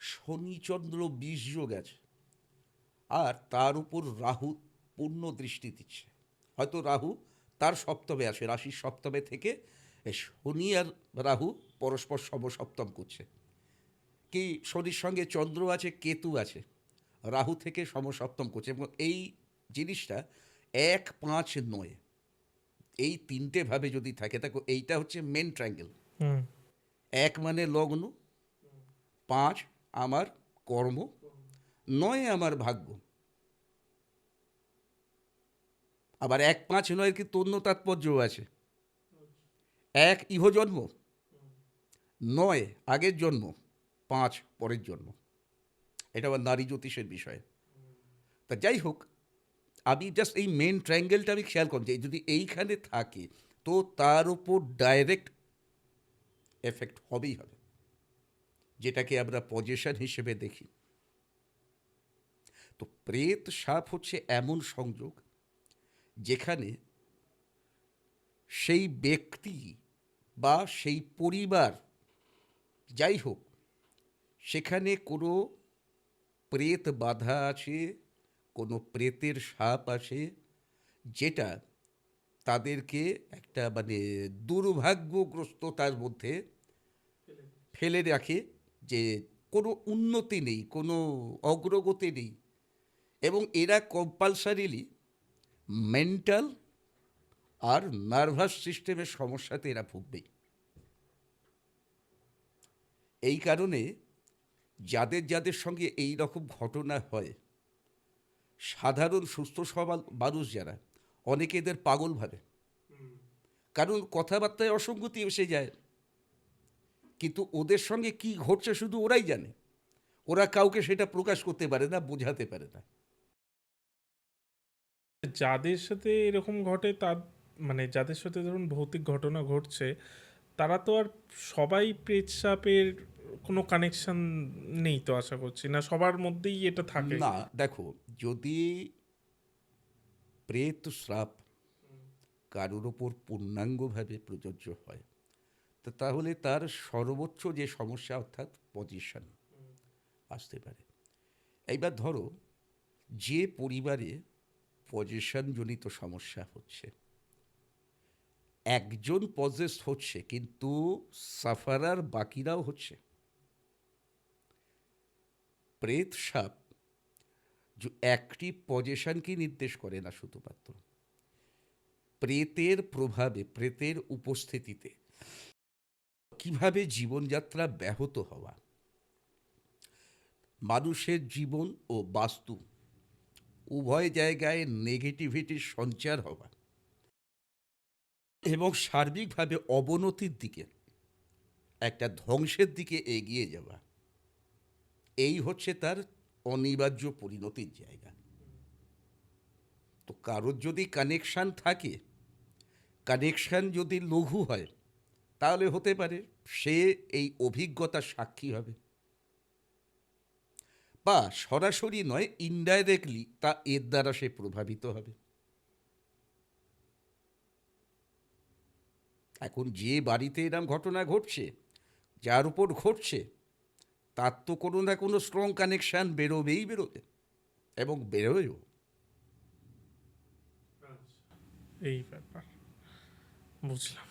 শনিচন্দ্র 20 যোগ আছে, আর তার উপর রাহু পূর্ণ দৃষ্টি দিচ্ছে। হয়তো রাহু তার সপ্তমে আছে, রাশির সপ্তমে থেকে শনি আর রাহু পরস্পর সমসপ্তম করছে। কি শনির সঙ্গে চন্দ্র আছে, কেতু আছে, রাহু থেকে সমসপ্তম করছে। এবং এই জিনিসটা 1, 5, 9 এই তিনটে ভাবে যদি থাকে, দেখো এইটা হচ্ছে মেন ট্রায়াঙ্গেল। 1 মানে লগ্ন, 5 আমার কর্ম, 9 আমার ভাগ্য। আবার 1, 5, 9 কিন্তু অন্য তাৎপর্যও আছে। 1 ইহজন্ম, 9 আগের জন্ম, 5 পরের জন্ম। এটা আবার নারী জ্যোতিষের বিষয়। তা যাই হোক, আমি জাস্ট এই মেন ট্রায়াঙ্গেলটা আমি খেয়াল করছি, যদি এইখানে থাকে তো তার উপর ডাইরেক্ট এফেক্ট হবেই হবে, যেটাকে আমরা পজেশন হিসেবে দেখি। তো প্রেত সাপ হচ্ছে এমন সংযোগ যেখানে সেই ব্যক্তি বা সেই পরিবার যাই হোক, সেখানে কোনো প্রেত বাধা আছে, কোনো প্রেতের সাপ আছে, যেটা তাদেরকে একটা মানে দুর্ভাগ্যগ্রস্ততার মধ্যে ফেলে রাখে, যে কোনো উন্নতি নেই, কোনো অগ্রগতি নেই, এবং এরা কম্পালসারিলি মেন্টাল আর নার্ভাস সিস্টেমের সমস্যাতে এরা ভুগবেই। এই কারণে যাদের যাদের সঙ্গে এই রকম ঘটনা হয়, সাধারণ সুস্থ সবল মানুষ যারা, অনেকে এদের পাগল ভাবে, কারণ কথাবার্তায় অসঙ্গতি এসে যায়। কিন্তু ওদের সঙ্গে কি ঘটছে শুধু ওরাই জানে, ওরা কাউকে সেটা প্রকাশ করতে পারে না, বোঝাতে পারে না। যাদের সাথে এরকম ঘটে তার মানে যাদের সাথে ধরুন ভৌতিক ঘটনা ঘটছে, তারা তো আর সবাই প্রেতসাপের কোনো কানেকশন নেই তো, আশা করছি না সবার মধ্যেই এটা থাকে। না, দেখো, যদি প্রেত শ্রাপ কারোর ওপর পূর্ণাঙ্গভাবে প্রযোজ্য হয়, তো তাহলে তার সর্বোচ্চ যে সমস্যা অর্থাৎ পজিশন আসতে পারে। এইবার ধরো, যে পরিবারে পজিশনজনিত সমস্যা হচ্ছে, একজন পজেস হচ্ছে কিন্তু সাফারার বাকিরাও হচ্ছে, প্রেত সাপ অ্যাক্টিভ পজিশনকে নির্দেশ করে না, শুধুমাত্র প্রেতের প্রভাবে, প্রেতের উপস্থিতিতে কিভাবে জীবনযাত্রা ব্যাহত হওয়া, মানুষের জীবন ও বাস্তু উভয় জায়গায় নেগেটিভিটির সঞ্চার হওয়া এবং সার্বিকভাবে অবনতির দিকে, একটা ধ্বংসের দিকে এগিয়ে যাওয়া, এই হচ্ছে তার অনিবার্য পরিণতির জায়গা। তো কারোর যদি কানেকশান থাকে, কানেকশান যদি লঘু হয়, তাহলে হতে পারে সে এই অভিজ্ঞতার সাক্ষী হবে, বা সরাসরি নয়, ইনডাইরেক্টলি তা এর দ্বারা সে প্রভাবিত হবে। এখন যে বাড়িতে এরকম ঘটনা ঘটছে, যার উপর ঘটছে, তার তো কোনো না কোনো স্ট্রং কানেকশান বেরোবে, এবং বেরোয়ও। এই ব্যাপার বুঝলাম।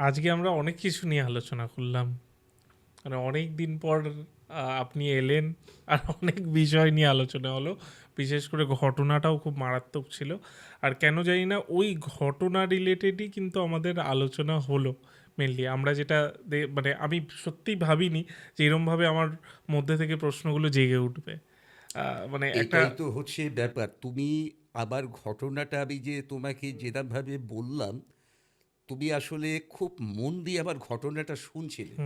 আজকে আমরা অনেক কিছু নিয়ে আলোচনা করলাম, মানে অনেক দিন পর আপনি এলেন আর অনেক বিষয় নিয়ে আলোচনা হলো। বিশেষ করে ঘটনাটাও খুব মারাত্মক ছিল, আর কেন জানি না ওই ঘটনা রিলেটেডই কিন্তু আমাদের আলোচনা হলো মেনলি। আমরা যেটা মানে আমি সত্যিই ভাবিনি যে এরমভাবে আমার মধ্যে থেকে প্রশ্নগুলো জেগে উঠবে। মানে একটা এটাই তো হচ্ছে ব্যাপার। তুমি আবার ঘটনাটা আমি যে তোমাকে যেরকমভাবে বললাম, তুমি আসলে খুব মন দিয়ে আবার ঘটনাটা শুনছিলে,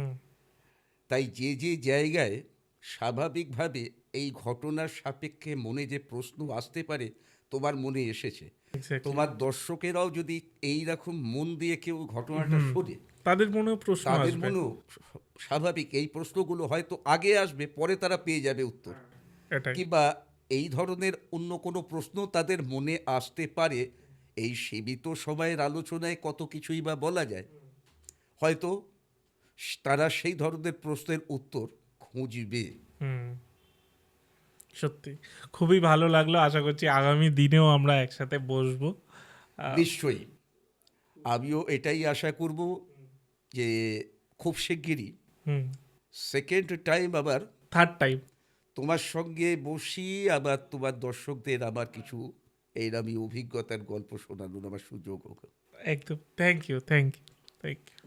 তাই যে যে জায়গায় স্বাভাবিকভাবে এই ঘটনার সাপেক্ষে মনে যে প্রশ্ন আসতে পারে, তোমার মনে এসেছে। exactly তোমার দর্শকেরাও যদি এই রকম মন দিয়ে কেউ ঘটনাটা শোনে, তাদের মনেও প্রশ্ন তাদের আসবে। মনেও স্বাভাবিক এই প্রশ্নগুলো হয়তো আগে আসবে, পরে তারা পেয়ে যাবে উত্তর, এটাই কিংবা এই ধরনের অন্য কোনো প্রশ্ন তাদের মনে আসতে পারে। এই সীমিত সময়ের আলোচনায় কত কিছুই বা বলা যায়, হয়তো তারা সেই ধরনের প্রশ্নের উত্তর খুঁজবে। সত্যি খুবই ভালো লাগলো। আশা করছি আগামী দিনেও আমরা একসাথে বসবো। নিশ্চয়ই, আমিও এটাই আশা করব যে খুব শিগগিরই সেকেন্ড টাইম আবার থার্ড টাইম তোমার সঙ্গে বসি, আবার তোমার দর্শকদের আবার কিছু এইরকমই অভিজ্ঞতার গল্প শোনানোর আমার সুযোগ হোক। একদম। Thank you, thank you, thank you.